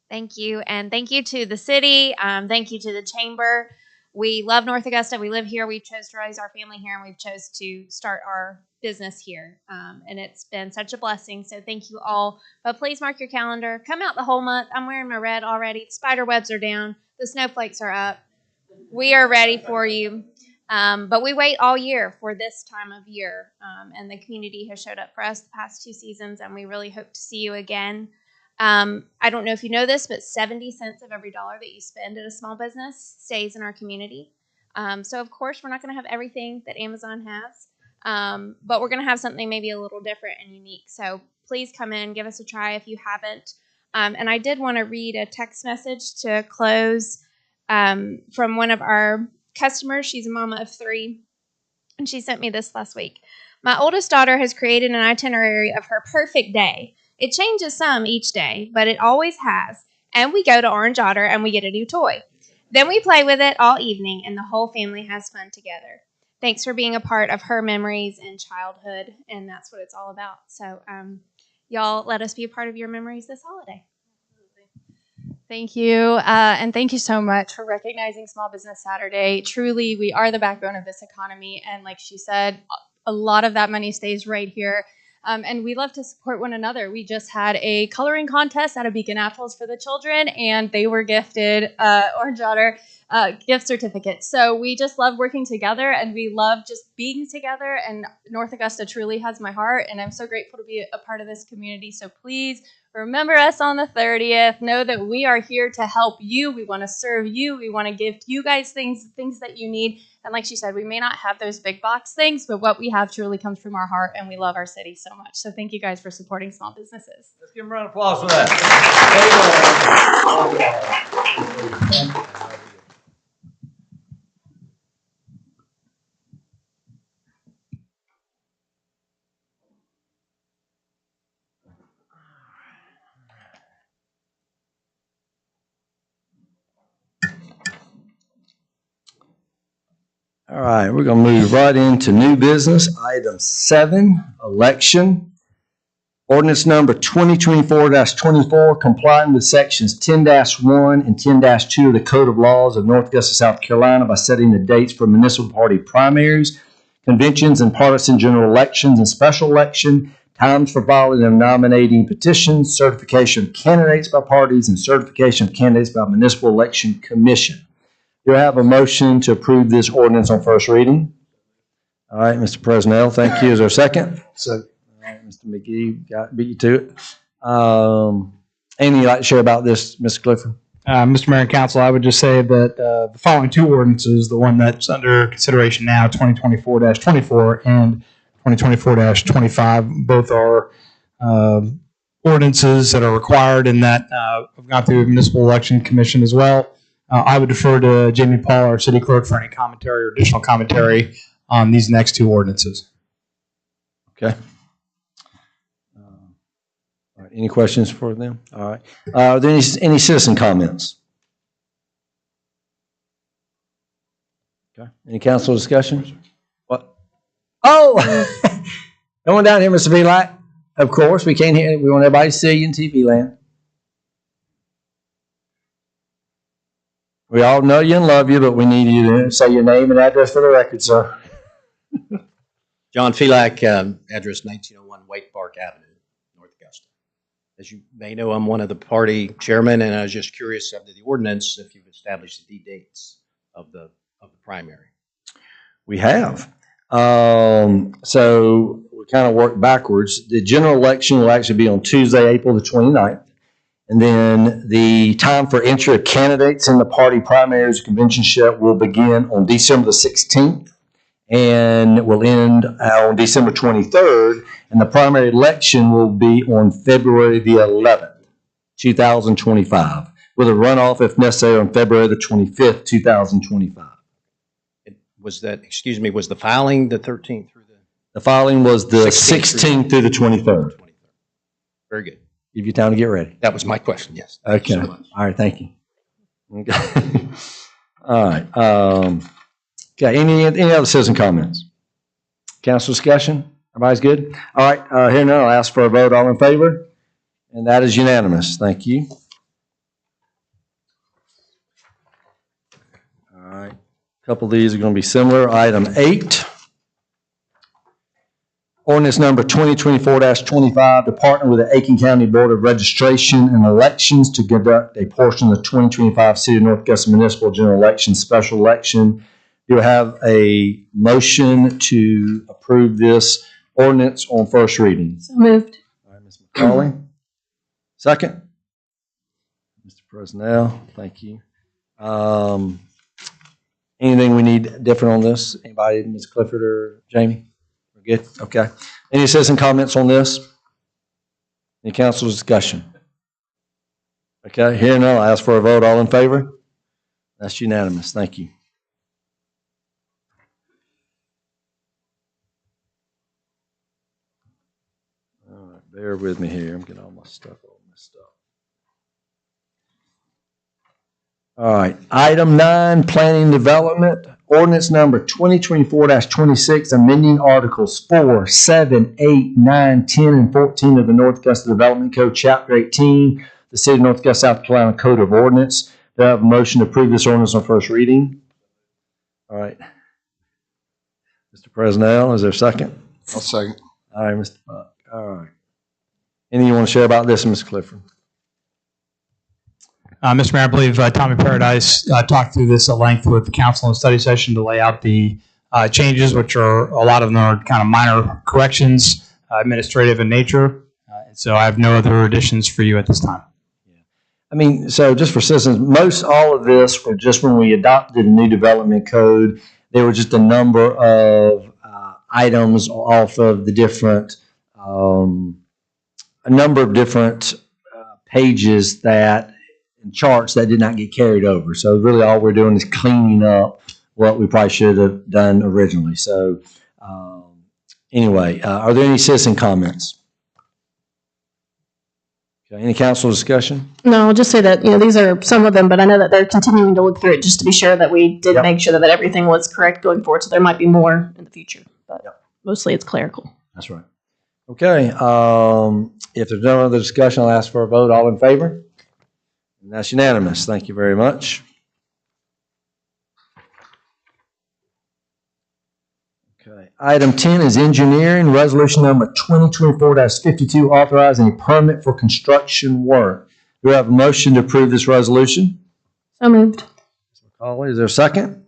K: Thank you. And thank you to the city. Thank you to the chamber. We love North Augusta. We live here. We chose to raise our family here, and we've chose to start our business here. And it's been such a blessing. So thank you all. But please mark your calendar. Come out the whole month. I'm wearing my red already. The spider webs are down. The snowflakes are up. We are ready for you. But we wait all year for this time of year. And the community has showed up for us the past 2 seasons, and we really hope to see you again. I don't know if you know this, but 70 cents of every dollar that you spend at a small business stays in our community. So, of course, we're not going to have everything that Amazon has, but we're going to have something maybe a little different and unique. So please come in, give us a try if you haven't. And I did want to read a text message to close from one of our customers. She's a mama of 3, and she sent me this last week. My oldest daughter has created an itinerary of her perfect day. It changes some each day, but it always has. And we go to Orange Otter and we get a new toy. Then we play with it all evening, and the whole family has fun together. Thanks for being a part of her memories and childhood, and that's what it's all about. So, y'all let us be a part of your memories this holiday.
L: Thank you. And thank you so much for recognizing Small Business Saturday. Truly, we are the backbone of this economy. And like she said, a lot of that money stays right here. And we love to support one another. We just had a coloring contest out of Beacon Apples for the children, and they were gifted Orange Otter gift certificates. So we just love working together, and we love just being together. And North Augusta truly has my heart, and I'm so grateful to be a part of this community. So please remember us on the 30th. Know that we are here to help you. We want to serve you. We want to give you guys things that you need. And like she said, we may not have those big box things, but what we have truly comes from our heart, and we love our city so much. So thank you guys for supporting small businesses.
A: Let's give them a round of applause for that. All right, we're going to move right into new business. Item 7, election. Ordinance number 2024-24, complying with sections 10-1 and 10-2 of the Code of Laws of North Augusta, South Carolina by setting the dates for municipal party primaries, conventions, and partisan general elections and special election, times for filing and nominating petitions, certification of candidates by parties, and certification of candidates by Municipal Election Commission. Do I have a motion to approve this ordinance on first reading? All right, Mr. Presnell, thank you. Is there a second?
F: Second.
A: All right, Mr. McGee, beat you to it. Anything you'd like to share about this, Mr. Clifford?
H: Mr. Mayor and Council, I would just say that the following two ordinances, the one that's under consideration now, 2024-24 and 2024-25, both are ordinances that are required and that have gone through the Municipal Election Commission as well. I would defer to Jamie Paul, our city clerk, for any commentary or additional commentary on these next two ordinances.
A: Okay. All right, any questions for them? All right. Are there any citizen comments? Okay. Any council discussion? What? Oh! Going down here, Mr. V-Light. Of course, we can't hear. We want everybody to see you in TV land. We all know you and love you, but we need you to say your name and address for the record, sir.
M: John Felak, address 1901 White Park Avenue, North Augusta. As you may know, I'm one of the party chairmen, and I was just curious of the ordinance if you've established the dates of the primary.
A: We have. So we kind of work backwards. The general election will actually be on Tuesday, April the 29th. And then the time for entry of candidates in the party primaries conventionship will begin on December the 16th and will end on December 23rd. And the primary election will be on February the 11th, 2025, with a runoff, if necessary, on February the 25th, 2025.
M: Was the filing the 13th through
A: the filing was the 16th through the 23rd.
M: Very good.
A: Give you time to get ready.
M: That was my question, yes.
A: Okay.
M: Thank you so much.
A: All right, thank you. Okay. All right. Okay, any other citizen comments? Council discussion? Everybody's good? All right, here now, I'll ask for a vote. All in favor? And that is unanimous. Thank you. All right. A couple of these are going to be similar. Item 8. Ordinance number 2024-25 to partner with the Aiken County Board of Registration and Elections to conduct a portion of the 2025 City of North Augusta Municipal General Election Special Election. Do I have a motion to approve this ordinance on first reading?
D: So moved.
A: All right, Ms. McCauley. Second? Mr. Presnell, thank you. Anything we need different on this? Anybody, Ms. Clifford or Jamie? Good. Okay. Any citizen comments on this? Any council discussion? Okay. Here now, I'll ask for a vote. All in favor? That's unanimous. Thank you. All right. Bear with me here. I'm getting all my stuff all messed up. All right. Item 9, Planning Development. Ordinance number 2024-26, amending Articles 4, 7, 8, 9, 10, and 14 of the North Augusta Development Code, Chapter 18, the City of North Augusta, South Carolina Code of Ordinance. Do I have a motion to approve this ordinance on first reading? All right. Mr. Presnell, is there a second?
F: I'll second.
A: All right, Mr. Buck. All right. Anything you want to share about this, Ms. Clifford?
H: Mr. Mayor, I believe Tommy Paradise talked through this at length with the council in study session to lay out the changes, which are a lot of them are kind of minor corrections, administrative in nature. So I have no other additions for you at this time.
A: I mean, so just for citizens, most all of this were just when we adopted a new development code. There were just a number of items off of the different, a number of different pages that and charts that did not get carried over. So really all we're doing is cleaning up what we probably should have done originally. So anyway, are there any citizen comments? Okay, any council discussion?
D: No, I'll just say that, these are some of them, but I know that they're continuing to look through it just to be sure that we did make sure that everything was correct going forward. So there might be more in the future, but mostly it's clerical.
A: That's right. Okay, if there's no other discussion, I'll ask for a vote. All in favor? And that's unanimous. Thank you very much. Okay. Item 10 is engineering, resolution number 2024-52, authorizing a permit for construction work. Do we have a motion to approve this resolution?
D: So moved.
A: Ms. McCauley, is there a second?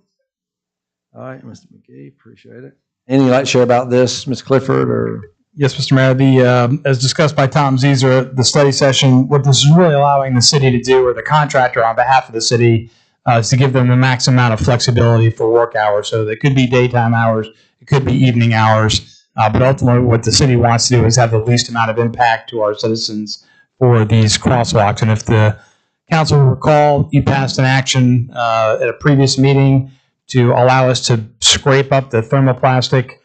A: All right, Mr. McGee, appreciate it. Anything you'd like to share about this, Ms. Clifford, or?
H: Yes, Mr. Mayor. As discussed by Tom Zeser, the study session, what this is really allowing the city to do, or the contractor on behalf of the city, is to give them the maximum amount of flexibility for work hours. So they could be daytime hours, it could be evening hours, but ultimately what the city wants to do is have the least amount of impact to our citizens for these crosswalks. And if the council will recall, you passed an action at a previous meeting to allow us to scrape up the thermoplastic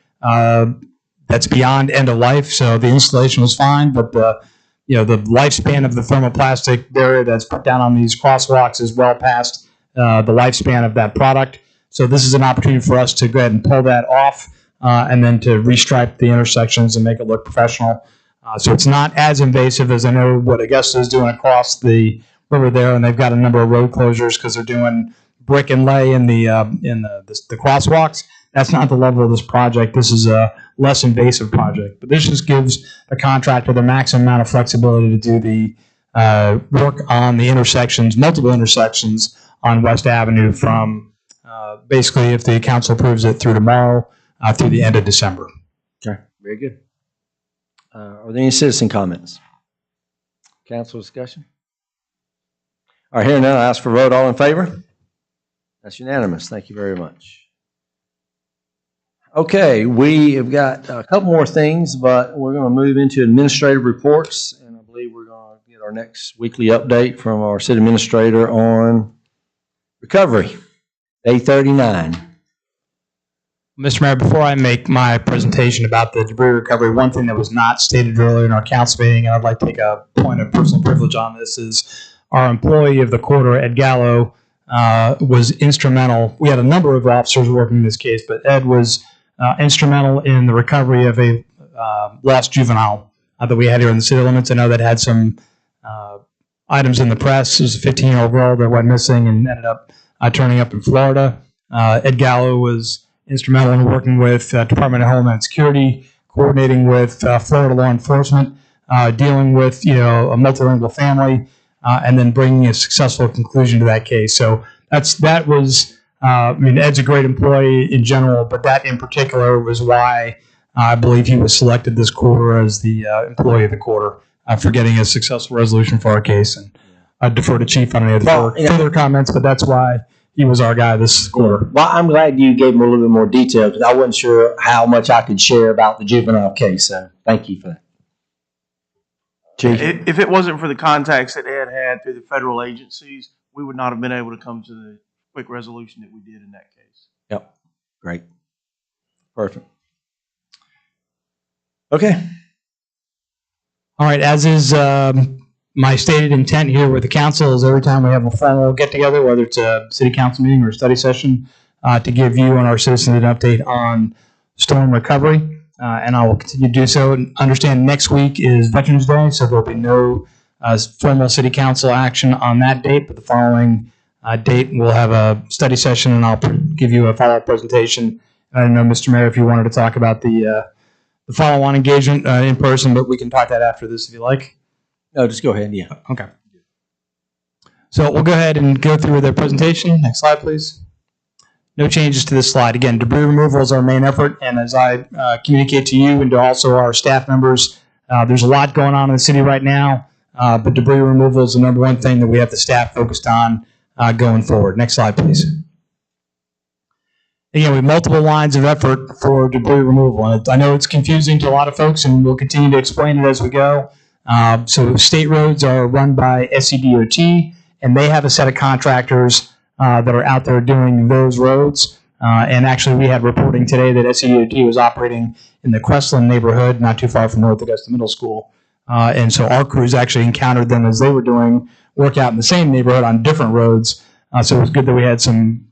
H: that's beyond end of life. So the installation was fine, but the lifespan of the thermoplastic barrier that's put down on these crosswalks is well past the lifespan of that product. So this is an opportunity for us to go ahead and pull that off and then to restripe the intersections and make it look professional. So it's not as invasive as I know what Augusta is doing across the river there, and they've got a number of road closures because they're doing brick and lay in the crosswalks. That's not the level of this project. This is a less invasive project. But this just gives the contractor the maximum amount of flexibility to do the work on the intersections, multiple intersections on West Avenue from basically, if the council approves it, through tomorrow, through the end of December.
A: Okay, very good. Are there any citizen comments? Council discussion? All right, here now, I ask for a vote. All in favor? That's unanimous. Thank you very much. Okay, we have got a couple more things, but we're going to move into administrative reports, and I believe we're going to get our next weekly update from our city administrator on recovery, day 39.
H: Mr. Mayor, before I make my presentation about the debris recovery, one thing that was not stated earlier in our council meeting, and I'd like to take a point of personal privilege on this, is our employee of the quarter, Ed Gallo, was instrumental. We had a number of officers working this case, but Ed was instrumental in the recovery of a last juvenile that we had here in the city limits. I know that had some items in the press. It was a 15-year-old girl that went missing and ended up turning up in Florida. Ed Gallo was instrumental in working with Department of Homeland Security, coordinating with Florida law enforcement, dealing with a multilingual family, and then bringing a successful conclusion to that case. So that was. Ed's a great employee in general, but that in particular was why I believe he was selected this quarter as the employee of the quarter for getting a successful resolution for our case. And I defer to Chief on any other further comments, but that's why he was our guy this quarter.
A: Well, I'm glad you gave him a little bit more detail because I wasn't sure how much I could share about the juvenile case. So thank you for that.
N: Chief? If it wasn't for the contacts that Ed had through the federal agencies, we would not have been able to come to the quick resolution that we did in that case.
A: Yep. Great. Perfect. Okay.
H: All right, as is my stated intent here with the council is every time we have a formal get-together, whether it's a city council meeting or a study session, to give you and our citizens an update on storm recovery, and I will continue to do so. And understand next week is Veterans Day, so there'll be no formal city council action on that date, but the following date we'll have a study session, and I'll give you a follow-up presentation. I don't know, Mr. Mayor, if you wanted to talk about the follow-on engagement in person, but we can talk that after this if you like.
M: No, just go ahead. Yeah.
H: Okay. So we'll go ahead and go through the presentation. Next slide, please. No changes to this slide. Again, debris removal is our main effort, and as I communicate to you and to also our staff members, there's a lot going on in the city right now, but debris removal is the number one thing that we have the staff focused on going forward. Next slide, please. Again, we have multiple lines of effort for debris removal. And I know it's confusing to a lot of folks, and we'll continue to explain it as we go. So state roads are run by SCDOT, and they have a set of contractors that are out there doing those roads. And actually, we had reporting today that SCDOT was operating in the Crestland neighborhood, not too far from North Augusta Middle School. And so our crews actually encountered them as they were doing work out in the same neighborhood on different roads. So it was good that we had some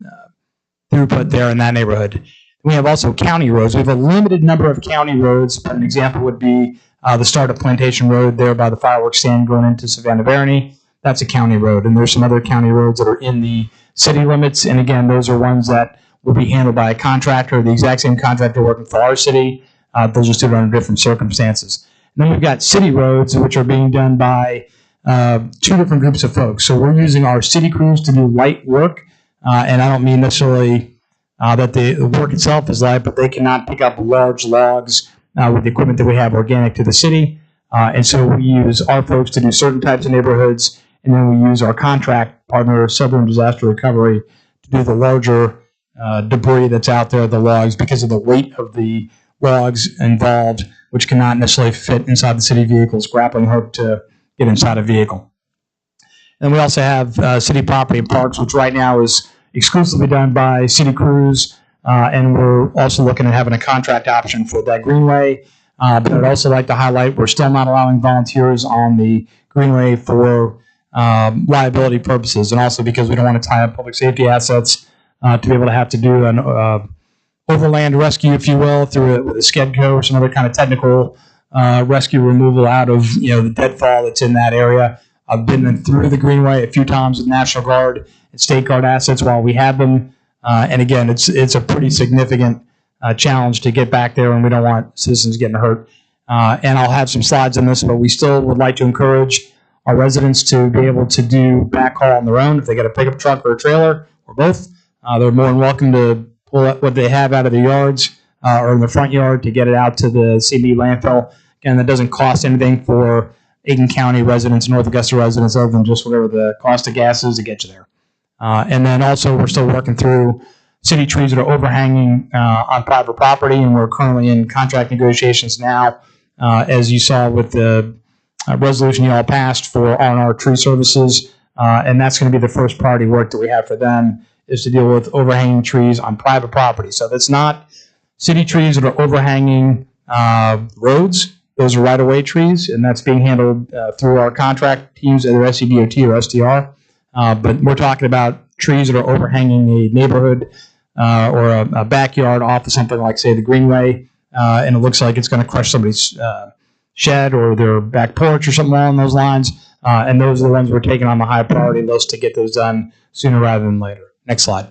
H: throughput there in that neighborhood. We have also county roads. We have a limited number of county roads, but an example would be the start of Plantation Road there by the fireworks stand going into Savannah Barony. That's a county road. And there's some other county roads that are in the city limits. And again, those are ones that will be handled by a contractor, the exact same contractor working for our city. Those are still under different circumstances. And then we've got city roads, which are being done by two different groups of folks. So we're using our city crews to do light work. And I don't mean necessarily that the work itself is light, but they cannot pick up large logs with the equipment that we have organic to the city. And so we use our folks to do certain types of neighborhoods, and then we use our contract partner, Southern Disaster Recovery, to do the larger debris that's out there, the logs, because of the weight of the logs involved, which cannot necessarily fit inside the city vehicle's grappling hook to get inside a vehicle. And we also have city property and parks, which right now is exclusively done by city crews, and we're also looking at having a contract option for that greenway. But I'd also like to highlight we're still not allowing volunteers on the greenway for liability purposes, and also because we don't want to tie up public safety assets to be able to have to do an overland rescue, if you will, through with a SCEDCO or some other kind of technical rescue removal out of the deadfall that's in that area. I've been through the greenway a few times with National Guard and State Guard assets while we have them. And again, it's a pretty significant challenge to get back there, and we don't want citizens getting hurt. And I'll have some slides on this, but we still would like to encourage our residents to be able to do backhaul on their own. If they got a pickup truck or a trailer or both, they're more than welcome to pull what they have out of their yards or in the front yard to get it out to the CB landfill. Again, that doesn't cost anything for Aiken County residents, North Augusta residents, other than just whatever the cost of gas is to get you there. And then also we're still working through city trees that are overhanging on private property, and we're currently in contract negotiations now, as you saw with the resolution you all passed for R&R tree services, and that's going to be the first priority work that we have for them, is to deal with overhanging trees on private property. So that's not city trees that are overhanging roads. Those are right-of-way trees, and that's being handled through our contract teams, either SCDOT or SDR. But we're talking about trees that are overhanging a neighborhood or a backyard off of something like, say, the Greenway, and it looks like it's going to crush somebody's shed or their back porch or something along those lines. And those are the ones we're taking on the high priority list to get those done sooner rather than later. Next slide.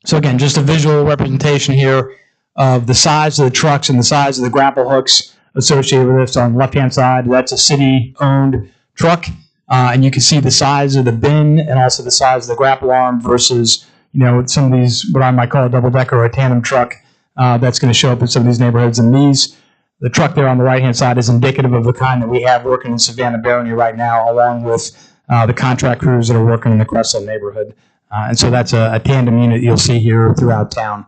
H: So again, just a visual representation here of the size of the trucks and the size of the grapple hooks associated with this. On the left-hand side, that's a city-owned truck, and you can see the size of the bin and also the size of the grapple arm versus, some of these, what I might call a double-decker or a tandem truck that's going to show up in some of these neighborhoods. And the truck there on the right-hand side is indicative of the kind that we have working in Savannah Barony right now, along with the contract crews that are working in the Crestland neighborhood. And so that's a tandem unit you'll see here throughout town.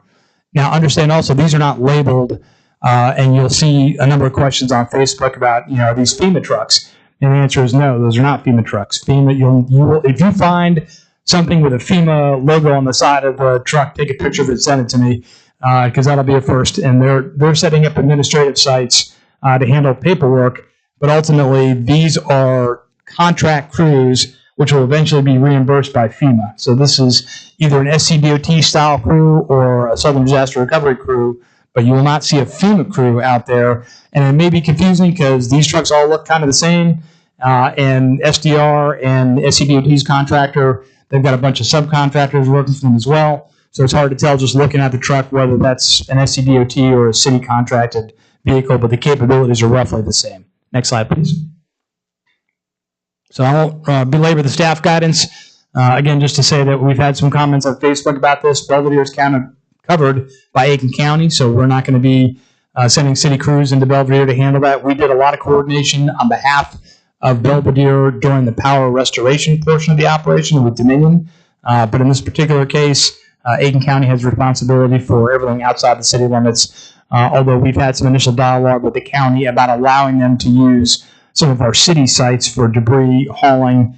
H: Now, understand also, these are not labeled, and you'll see a number of questions on Facebook about, are these FEMA trucks? And the answer is no, those are not FEMA trucks. FEMA, you will, if you find something with a FEMA logo on the side of the truck, take a picture of it, send it to me, because that'll be a first. And they're setting up administrative sites to handle paperwork, but ultimately these are contract crews which will eventually be reimbursed by FEMA. So this is either an SCDOT style crew or a Southern Disaster Recovery crew, but you will not see a FEMA crew out there. And it may be confusing because these trucks all look kind of the same, and SDR and SCDOT's contractor, they've got a bunch of subcontractors working for them as well. So it's hard to tell just looking at the truck whether that's an SCDOT or a city contracted vehicle, but the capabilities are roughly the same. Next slide, please. So I won't belabor the staff guidance. Again, just to say that we've had some comments on Facebook about this. Belvedere is kind of covered by Aiken County, so we're not going to be sending city crews into Belvedere to handle that. We did a lot of coordination on behalf of Belvedere during the power restoration portion of the operation with Dominion. But in this particular case, Aiken County has responsibility for everything outside the city limits, although we've had some initial dialogue with the county about allowing them to use some of our city sites for debris hauling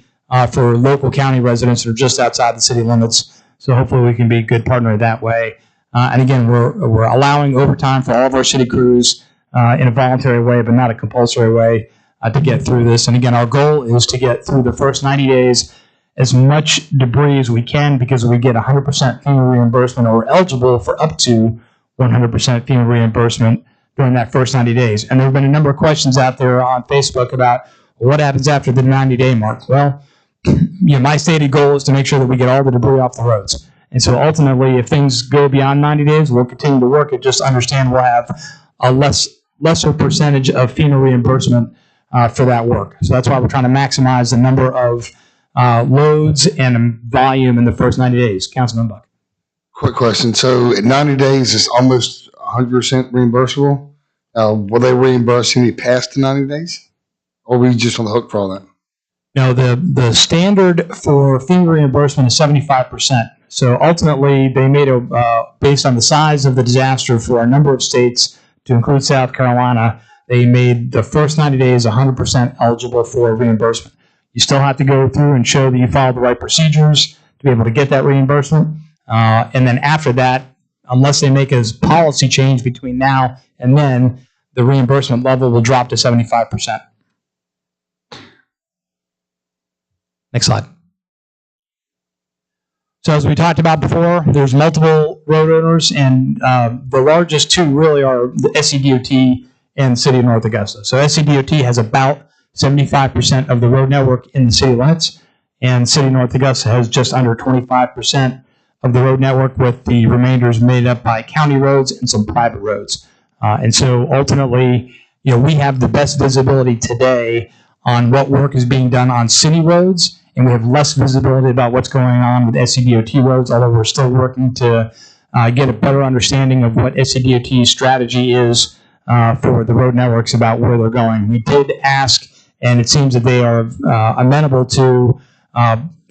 H: for local county residents that are just outside the city limits. So hopefully we can be a good partner that way. And again, we're allowing overtime for all of our city crews in a voluntary way, but not a compulsory way to get through this. And again, our goal is to get through the first 90 days as much debris as we can because we get 100% FEMA reimbursement, or we're eligible for up to 100% FEMA reimbursement during that first 90 days. And there have been a number of questions out there on Facebook about what happens after the 90-day mark. Well, my stated goal is to make sure that we get all the debris off the roads. And so ultimately, if things go beyond 90 days, we'll continue to work it. Just understand we'll have a lesser percentage of FEMA reimbursement for that work. So that's why we're trying to maximize the number of loads and volume in the first 90 days. Councilman Buck.
F: Quick question. So at 90 days, it's almost 100% reimbursable. Will they reimburse any past the 90 days? Or are we just on the hook for all that?
H: No, the standard for FEMA reimbursement is 75%. So ultimately, they made based on the size of the disaster for a number of states, to include South Carolina, they made the first 90 days 100% eligible for reimbursement. You still have to go through and show that you followed the right procedures to be able to get that reimbursement. And then after that, unless they make a policy change between now and then, the reimbursement level will drop to 75%. Next slide. So as we talked about before, there's multiple road owners, and the largest two really are the SCDOT and the City of North Augusta. So SCDOT has about 75% of the road network in the city limits, and City of North Augusta has just under 25% of the road network, with the remainders made up by county roads and some private roads. And so ultimately, we have the best visibility today on what work is being done on city roads, and we have less visibility about what's going on with SCDOT roads, although we're still working to get a better understanding of what SCDOT's strategy is for the road networks about where they're going. We did ask, and it seems that they are amenable to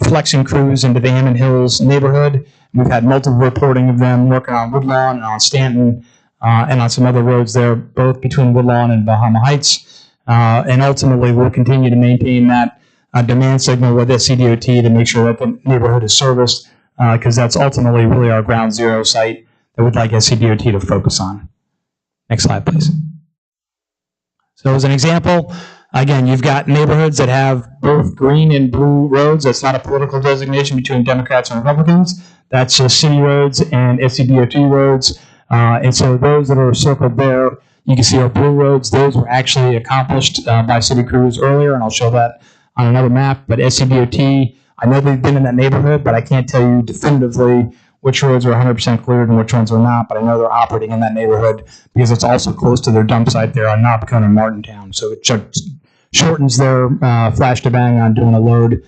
H: flexing crews into the Hammond Hills neighborhood. We've had multiple reporting of them working on Woodlawn and on Stanton and on some other roads there, both between Woodlawn and Bahama Heights. And ultimately, we'll continue to maintain that demand signal with SCDOT to make sure that the neighborhood is serviced, because that's ultimately really our ground zero site that we'd like SCDOT to focus on. Next slide, please. So as an example, again, you've got neighborhoods that have both green and blue roads. That's not a political designation between Democrats and Republicans. That's just city roads and SCDOT roads. And so those that are circled there, you can see our blue roads. Those were actually accomplished by city crews earlier, and I'll show that on another map. But SCDOT, I know they've been in that neighborhood, but I can't tell you definitively which roads are 100% cleared and which ones are not. But I know they're operating in that neighborhood because it's also close to their dump site there on Nopacone and Martintown. So it shortens their flash to bang on doing a load,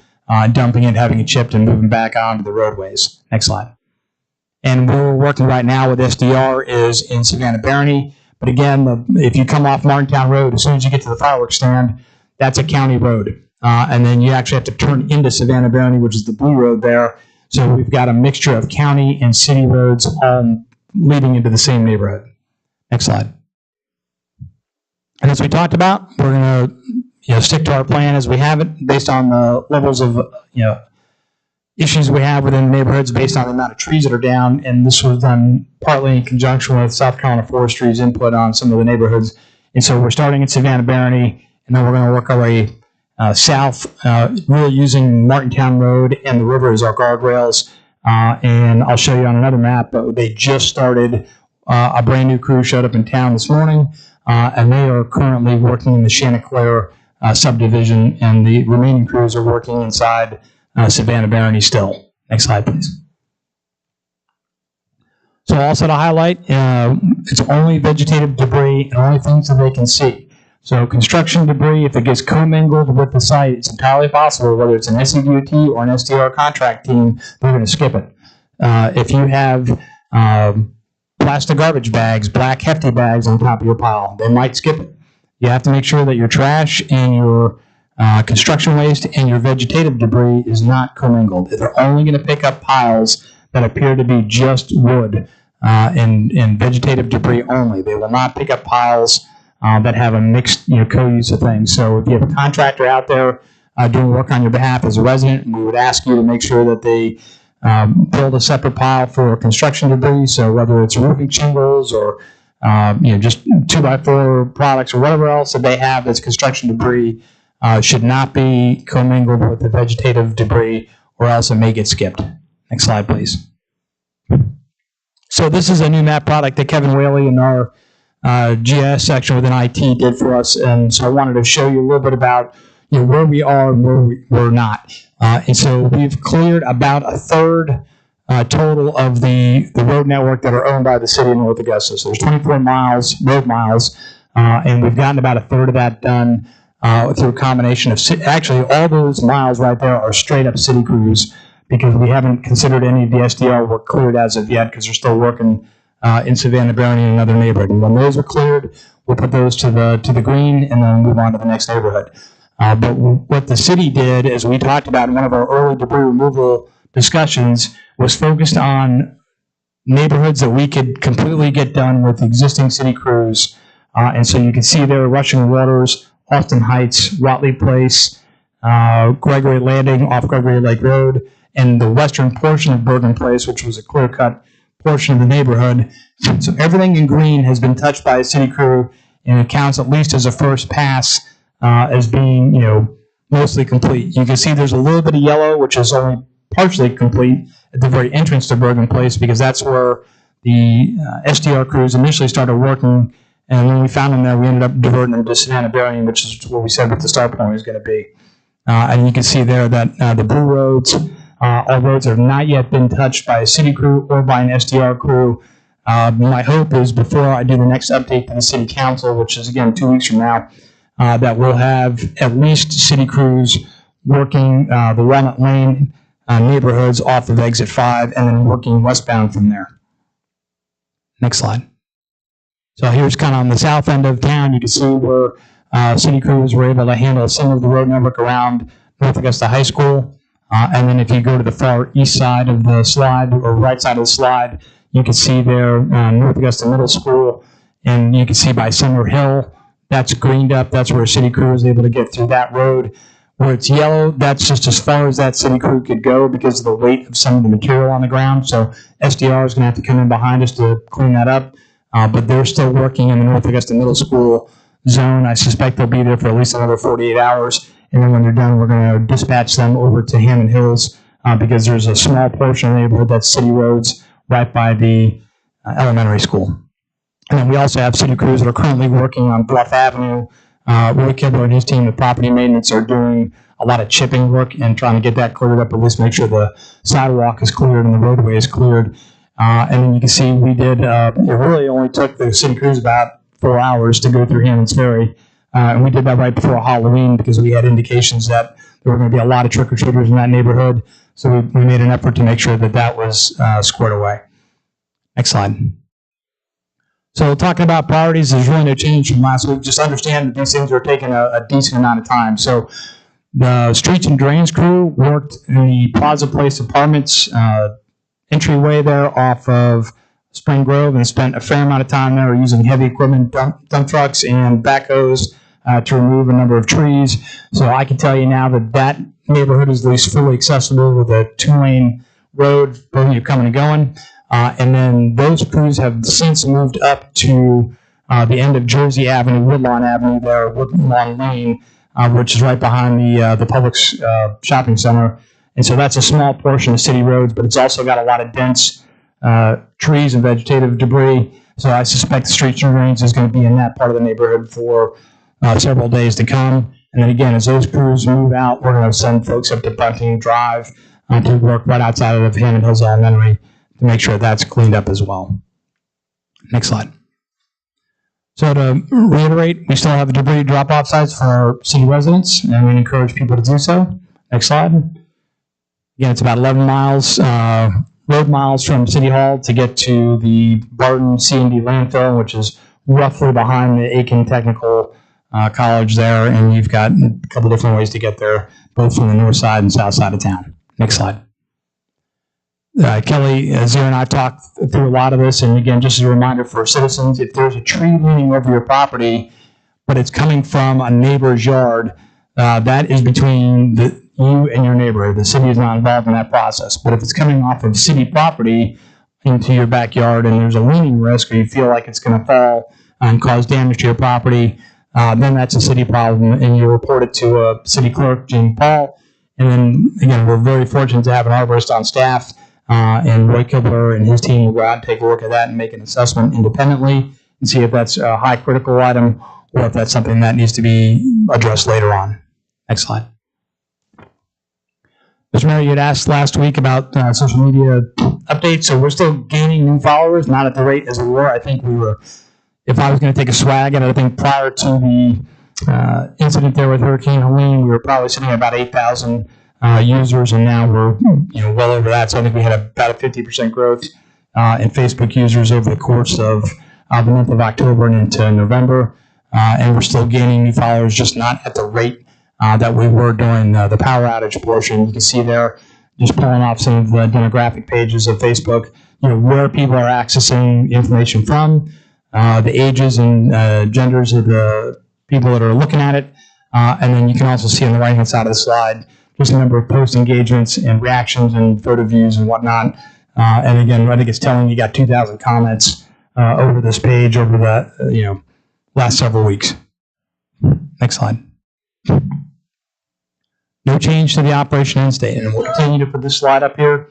H: dumping it, having it chipped, and moving back onto the roadways. Next slide. And where we're working right now with SDR is in Savannah Barony. But again, if you come off Martintown Road, as soon as you get to the fireworks stand, that's a county road. And then you actually have to turn into Savannah Barony, which is the blue road there. So we've got a mixture of county and city roads leading into the same neighborhood. Next slide. And as we talked about, we're going to stick to our plan as we have it, based on the levels of issues we have within neighborhoods, based on the amount of trees that are down. And this was done partly in conjunction with South Carolina Forestry's input on some of the neighborhoods And so we're starting in Savannah Barony, and then we're going to work our way south, really using Martintown Road and the river as our guardrails. And I'll show you on another map, but they just started, a brand new crew showed up in town this morning, and they are currently working in the Chanticleer subdivision, and the remaining crews are working inside Savannah Barony still. Next slide, please. So also to highlight, it's only vegetative debris and only things that they can see. So construction debris, if it gets commingled with the site, it's entirely possible, whether it's an SCDOT or an SDR contract team, they're going to skip it. If you have plastic garbage bags, black hefty bags on top of your pile, they might skip it. You have to make sure that your trash and your construction waste and your vegetative debris is not commingled. They're only going to pick up piles that appear to be just wood and vegetative debris only. They will not pick up piles that have a mixed co-use of things. So if you have a contractor out there doing work on your behalf as a resident, we would ask you to make sure that they build a separate pile for construction debris. So whether it's roofing shingles or just 2x4 products or whatever else that they have that's construction debris should not be commingled with the vegetative debris, or else it may get skipped. Next slide, please. So this is a new map product that Kevin Whaley in our GIS section within IT did for us, and so I wanted to show you a little bit about where we are and where we're not. And so we've cleared about a third total of the road network that are owned by the city of North Augusta. So there's 24 miles, road miles, and we've gotten about a third of that done through a combination of, actually all those miles right there are straight up city crews, because we haven't considered any of the SDR work cleared as of yet, because they're still working in Savannah Barony and another neighborhood. And when those are cleared, we'll put those to the green and then move on to the next neighborhood. But what the city did, as we talked about in one of our early debris removal discussions, was focused on neighborhoods that we could completely get done with existing city crews. And so you can see there Rushing Waters, Austin Heights, Watley Place, Gregory Landing off Gregory Lake Road, and the western portion of Bergen Place, which was a clear-cut portion of the neighborhood. So everything in green has been touched by a city crew, and it counts at least as a first pass as being, mostly complete. You can see there's a little bit of yellow, which is only partially complete at the very entrance to Bergen Place, because that's where the SDR crews initially started working, and when we found them there, we ended up diverting them to Savannah Barony, which is what we said what the start point was going to be. And you can see there that the blue roads, all roads have not yet been touched by a city crew or by an SDR crew. My hope is before I do the next update to the city council, which is again 2 weeks from now, that we'll have at least city crews working the Walnut Lane neighborhoods off of exit 5 and then working westbound from there. Next slide. So here's kind of on the south end of town. You can see where city crews were able to handle some of the road network around North Augusta High School. And then if you go to the far east side of the slide, or right side of the slide, you can see there North Augusta Middle School, and you can see by Summer Hill, that's greened up. That's where a city crew was able to get through that road. Where it's yellow, that's just as far as that city crew could go because of the weight of some of the material on the ground. So SDR is going to have to come in behind us to clean that up. But they're still working in the North Augusta Middle School zone. I suspect they'll be there for at least another 48 hours. And then when they're done, we're going to dispatch them over to Hammond Hills because there's a small portion of the neighborhood that's city roads right by the elementary school. And then we also have city crews that are currently working on Bluff Avenue. Roy Kibler and his team of property maintenance are doing a lot of chipping work and trying to get that cleared up, at least make sure the sidewalk is cleared and the roadway is cleared. And then you can see we did, it really only took the city crews about 4 hours to go through Hammond's Ferry. And we did that right before Halloween because we had indications that there were going to be a lot of trick-or-treaters in that neighborhood. So we made an effort to make sure that that was squared away. Next slide. So talking about priorities, there's really no change from last week. Just understand that these things are taking a decent amount of time. So the streets and drains crew worked in the Plaza Place Apartments entryway there off of Spring Grove and spent a fair amount of time there using heavy equipment, dump trucks and backhoes to remove a number of trees. So I can tell you now that that neighborhood is at least fully accessible with a 2-lane road, both of you coming and going. And then those crews have since moved up to the end of Jersey Avenue, Woodlawn Avenue there, Woodlawn Lane, which is right behind the Publix shopping center. And so that's a small portion of city roads, but it's also got a lot of dense trees and vegetative debris. So I suspect the streets and drains is going to be in that part of the neighborhood for several days to come. And then again, as those crews move out, we're going to send folks up to Bunting Drive to work right outside of Hammond Hills Elementary to make sure that's cleaned up as well. Next slide. So to reiterate, we still have the debris drop-off sites for our city residents, and we encourage people to do so. Next slide. Again, it's about 11 miles, road miles from City Hall to get to the Barton C&D landfill, which is roughly behind the Aiken Technical College there, and you've got a couple different ways to get there, both from the north side and south side of town. Next slide. Kelly, Zira and I talked through a lot of this, and again, just as a reminder for citizens, if there's a tree leaning over your property, but it's coming from a neighbor's yard, that is between you and your neighbor. The city is not involved in that process. But if it's coming off of city property into your backyard and there's a leaning risk, or you feel like it's going to fall and cause damage to your property, then that's a city problem, and you report it to city clerk, Jane Paul. And then, again, we're very fortunate to have an arborist on staff, and Roy Kibler and his team will go out and take a look at that and make an assessment independently and see if that's a high critical item or if that's something that needs to be addressed later on. Next slide. Mr. Mayor, you had asked last week about social media updates, so we're still gaining new followers, not at the rate as we were. I think we were, if I was going to take a swag at it, I think prior to the incident there with Hurricane Helene, we were probably sitting at about 8,000 users, and now we're well over that. So I think we had about a 50% growth in Facebook users over the course of the month of October and into November, and we're still gaining new followers, just not at the rate that we were during the power outage portion. You can see there, just pulling off some of the demographic pages of Facebook, where people are accessing information from, the ages and genders of the people that are looking at it, and then you can also see on the right-hand side of the slide just the number of post engagements and reactions and photo views and whatnot. And again, I think it's telling you got 2,000 comments over this page over the last several weeks. Next slide. No change to the operation end state, and we'll continue to put this slide up here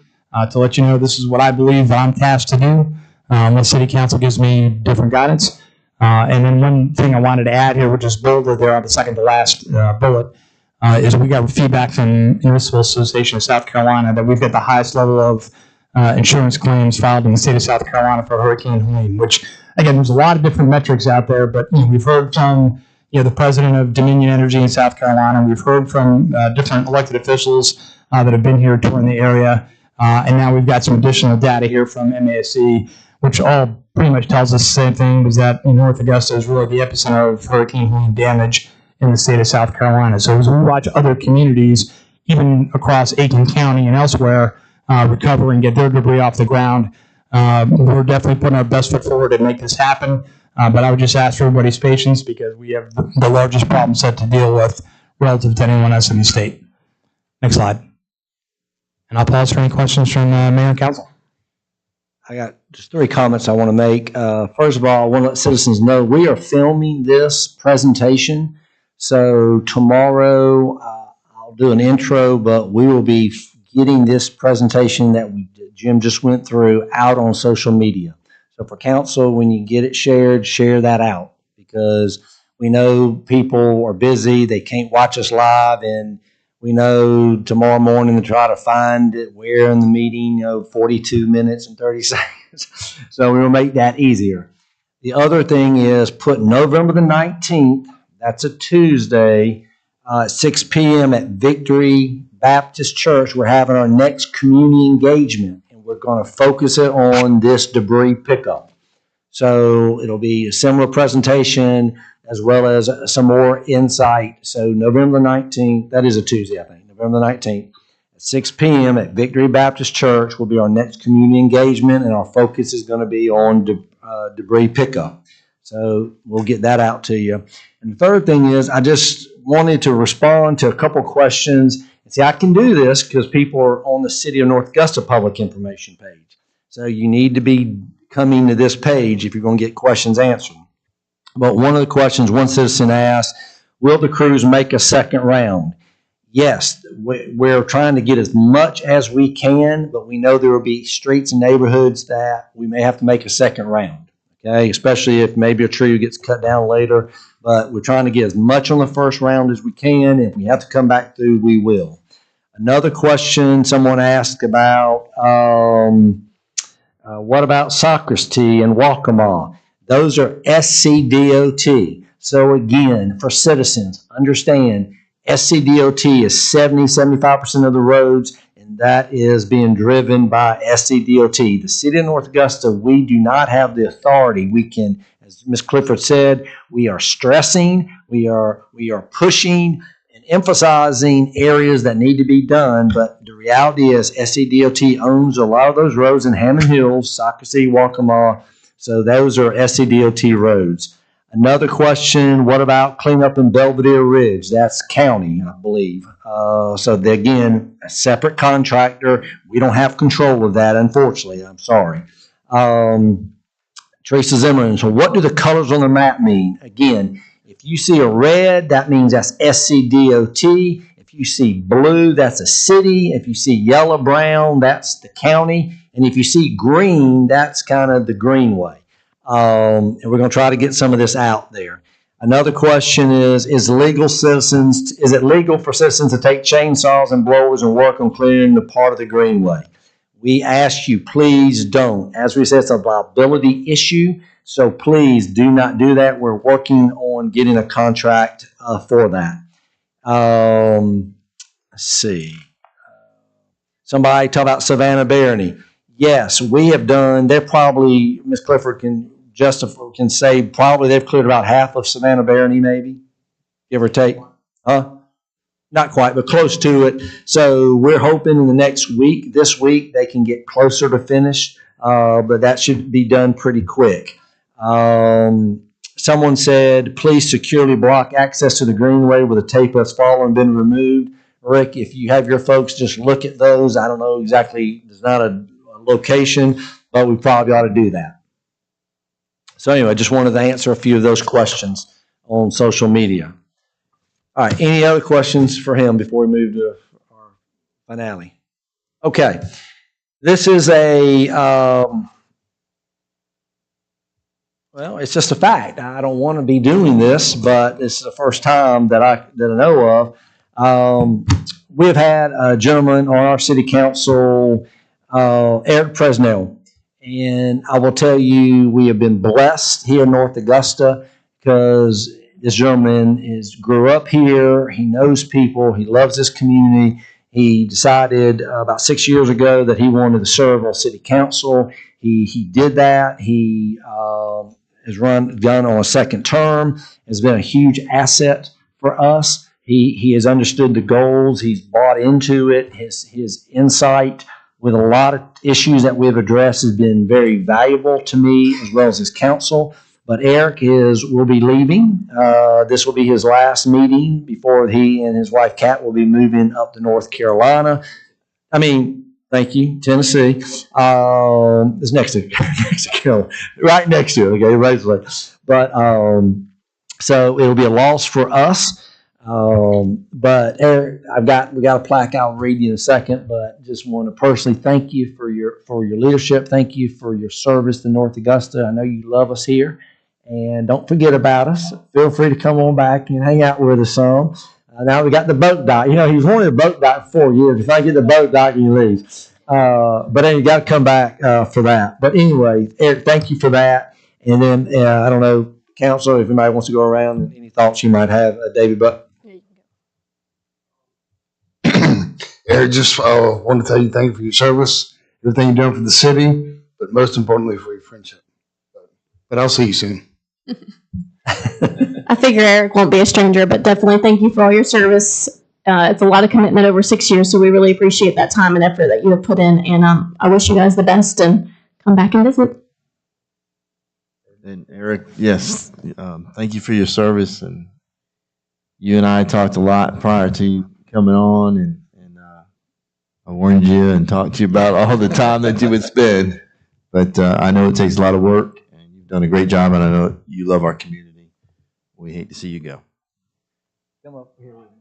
H: to let you know this is what I believe I'm tasked to do, unless City Council gives me different guidance. And then one thing I wanted to add here, which is bolded there on the second to last bullet, is we got feedback from Municipal Association of South Carolina that we've got the highest level of insurance claims filed in the state of South Carolina for Hurricane Helene, which, again, there's a lot of different metrics out there, but we've heard from the president of Dominion Energy in South Carolina. We've heard from different elected officials that have been here touring the area, and now we've got some additional data here from MASC, which all pretty much tells us the same thing, is that North Augusta is really the epicenter of Hurricane Helene damage in the state of South Carolina. So as we watch other communities, even across Aiken County and elsewhere, recover and get their debris off the ground, we're definitely putting our best foot forward to make this happen. But I would just ask for everybody's patience because we have the largest problem set to deal with relative to anyone else in the state. Next slide. And I'll pause for any questions from Mayor and Council.
A: I got just 3 comments I want to make. First of all, I want to let citizens know we are filming this presentation. So tomorrow I'll do an intro, but we will be getting this presentation that Jim just went through out on social media. So for council, when you get it shared, share that out, because we know people are busy. They can't watch us live, and we know tomorrow morning to try to find it where in the meeting, 42 minutes and 30 seconds. So we will make that easier. The other thing is put November the 19th, that's a Tuesday, 6 p.m. at Victory Baptist Church. We're having our next community engagement, and we're going to focus it on this debris pickup. So it'll be a similar presentation as well as some more insight. So November the 19th, that is a Tuesday, I think, November the 19th, at 6 p.m. at Victory Baptist Church will be our next community engagement, and our focus is going to be on debris pickup. So we'll get that out to you. And the third thing is I just wanted to respond to a couple questions. See, I can do this because people are on the City of North Augusta public information page. So you need to be coming to this page if you're going to get questions answered. But one of the questions one citizen asked, will the crews make a second round? Yes, we're trying to get as much as we can, but we know there will be streets and neighborhoods that we may have to make a second round, okay? Especially if maybe a tree gets cut down later. But we're trying to get as much on the first round as we can. If we have to come back through, we will. Another question someone asked about, what about Socrates and Waccamaw? Those are SCDOT. So again, for citizens, understand SCDOT is 75% of the roads, and that is being driven by SCDOT. The city of North Augusta, we do not have the authority. We can, as Ms. Clifford said, we are stressing, we are pushing and emphasizing areas that need to be done, but the reality is SCDOT owns a lot of those roads in Hammond Hills, Socrates, Waccamaw, so those are SCDOT roads. Another question, what about cleanup in Belvedere Ridge? That's county, I believe. Again, a separate contractor. We don't have control of that, unfortunately. I'm sorry. Teresa Zimmerman, so what do the colors on the map mean? Again, if you see a red, that means that's SCDOT. If you see blue, that's a city. If you see yellow, brown, that's the county. And if you see green, that's kind of the greenway. And we're going to try to get some of this out there. Another question is it legal for citizens to take chainsaws and blowers and work on clearing the part of the greenway? We ask you, please don't. As we said, it's a liability issue, so please do not do that. We're working on getting a contract for that. Let's see. Somebody talk about Savannah Barony. Yes, we have done. They're probably, Ms. Clifford can say probably they've cleared about half of Savannah Barony, maybe, give or take. Not quite, but close to it. So we're hoping in this week, they can get closer to finish, but that should be done pretty quick. Someone said, please securely block access to the greenway where the tape has fallen and been removed. Rick, if you have your folks just look at those, I don't know exactly, there's not a location, but we probably ought to do that. So anyway, I just wanted to answer a few of those questions on social media. All right, any other questions for him before we move to our finale? Okay, this is well, it's just a fact. I don't want to be doing this, but this is the first time that I know of. We've had a gentleman on our city council, Eric Presnell, and I will tell you, we have been blessed here in North Augusta because this gentleman grew up here. He knows people. He loves this community. He decided about 6 years ago that he wanted to serve on city council. He did that. He has done on a second term. Has been a huge asset for us. He has understood the goals. He's bought into it. His insight with a lot of issues that we've addressed has been very valuable to me as well as his council. But Eric will be leaving. This will be his last meeting before he and his wife Kat will be moving up to North Carolina. Thank you, Tennessee. It's next to Mexico, right next to it. Okay, everybody's like, but so it'll be a loss for us. But Eric, we got a plaque I'll read you in a second, but just want to personally thank you for your leadership. Thank you for your service to North Augusta. I know you love us here, and don't forget about us. Feel free to come on back and hang out with us some. Now we got the boat dock. He was wanting a boat dock for 4 years. If I get the boat dock, you leave. But then you got to come back for that. But anyway, Eric, thank you for that. And then I don't know, Council, if anybody wants to go around and any thoughts you might have, David Buck.
F: Eric, just want to tell you thank you for your service, everything you're doing for the city, but most importantly for your friendship. But I'll see you soon.
D: I figure Eric won't be a stranger, but definitely thank you for all your service. It's a lot of commitment over 6 years, so we really appreciate that time and effort that you have put in. And I wish you guys the best and come back and visit.
E: And Eric, yes, thank you for your service. And you and I talked a lot prior to you coming on, and I warned you and talked to you about all the time that you would spend. But I know it takes a lot of work, and you've done a great job, and I know you love our community. We hate to see you go.
A: Come up here with me.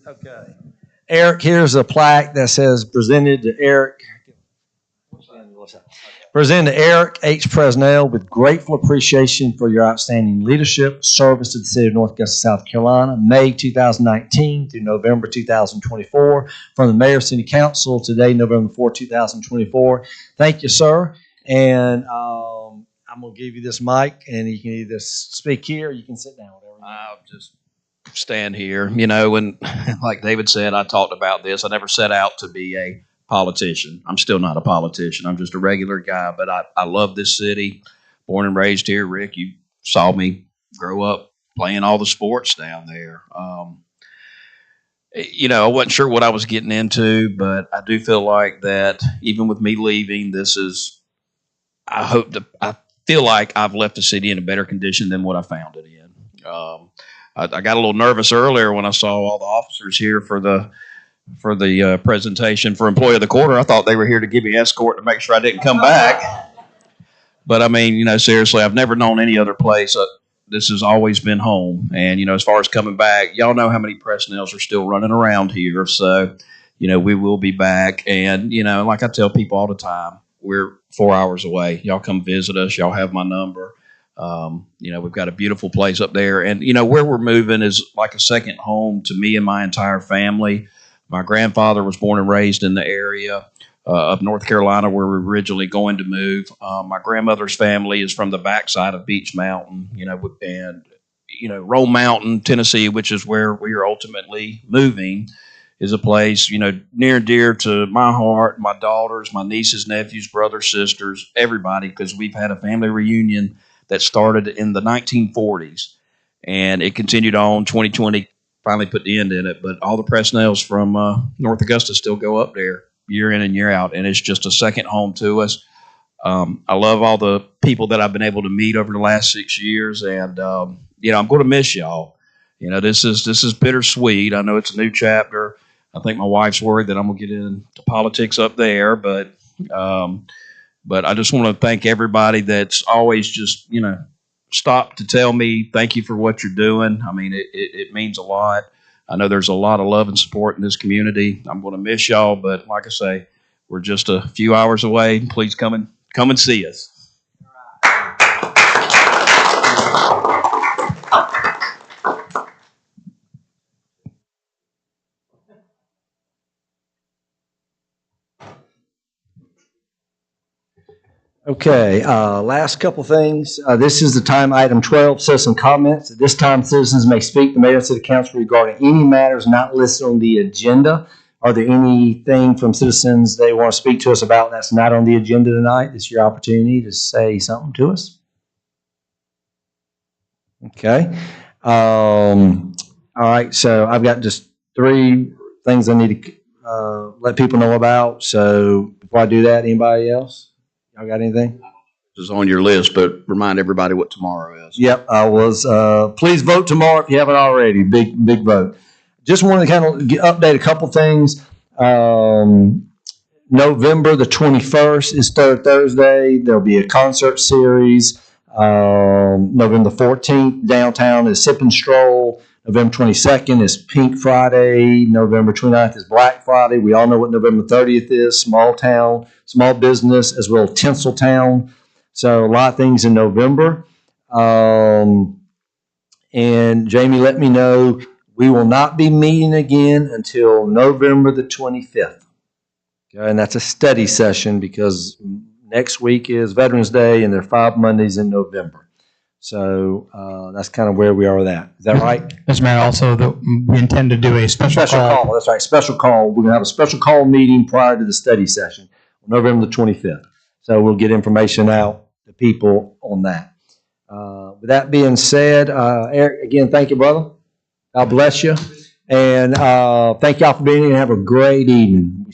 A: Okay. Eric, here's a plaque that says presented to Eric. Presented to Eric H. Presnell with grateful appreciation for your outstanding leadership, service to the city of North Augusta, South Carolina, May 2019 through November 2024. From the Mayor City Council today, November 4, 2024. Thank you, sir. And I'm going to give you this mic, and you can either speak here or you can sit down. Whatever.
C: I'll just stand here, you know, and like David said, I talked about this. I never set out to be a politician. I'm still not a politician. I'm just a regular guy, but I love this city. Born and raised here. Rick, you saw me grow up playing all the sports down there. You know, I wasn't sure what I was getting into, but I do feel like that even with me leaving, I feel like I've left the city in a better condition than what I found it in. I got a little nervous earlier when I saw all the officers here for the presentation for Employee of the Quarter. I thought they were here to give me escort to make sure I didn't come back. But I mean, you know, seriously, I've never known any other place. This has always been home. And, you know, as far as coming back, y'all know how many Presnells are still running around here. So, you know, we will be back. And, you know, like I tell people all the time, we're 4 hours away. Y'all come visit us. Y'all have my number. You know, we've got a beautiful place up there. And, you know, where we're moving is like a second home to me and my entire family. My grandfather was born and raised in the area of North Carolina where we were originally going to move. My grandmother's family is from the backside of Beech Mountain, you know, and, you know, Roll Mountain, Tennessee, which is where we are ultimately moving, is a place, you know, near and dear to my heart, my daughters, my nieces, nephews, brothers, sisters, everybody, because we've had a family reunion that started in the 1940s and it continued on. 2020 finally put the end in it, but all the Presnells from North Augusta still go up there year in and year out, and it's just a second home to us. I love all the people that I've been able to meet over the last 6 years, and you know, I'm going to miss y'all. You know, this is bittersweet. I know it's a new chapter. I think my wife's worried that I'm going to get into politics up there, but I just want to thank everybody that's always just, you know, stopped to tell me thank you for what you're doing. I mean, it means a lot. I know there's a lot of love and support in this community. I'm going to miss y'all, but like I say, we're just a few hours away. Please come and see us.
A: Okay, last couple things. This is the time, item 12, citizen comments. At this time, citizens may speak to Mayor and City Council regarding any matters not listed on the agenda. Are there anything from citizens they want to speak to us about that's not on the agenda tonight? It's your opportunity to say something to us. Okay. All right, so I've got just 3 things I need to let people know about. So before I do that, anybody else? Y'all got anything?
C: This is on your list, but remind everybody what tomorrow is.
A: Yep, I was. Please vote tomorrow if you haven't already. Big vote. Just wanted to kind of update a couple things. November the 21st is Third Thursday. There'll be a concert series. November the 14th, downtown is Sip and Stroll. November 22nd is Pink Friday. November 29th is Black Friday. We all know what November 30th is, small town, small business, as well as Tinseltown. So a lot of things in November. And Jamie, let me know, we will not be meeting again until November the 25th. Okay, and that's a study session because next week is Veterans Day and there are 5 Mondays in November. So that's kind of where we are with that. Is that right?
H: Mr. Mayor, also, we intend to do a special call.
A: That's right, special call. We're going to have a special call meeting prior to the study session on November the 25th. So we'll get information out to people on that. With that being said, Eric, again, thank you, brother. God bless you. And thank y'all for being here and have a great evening.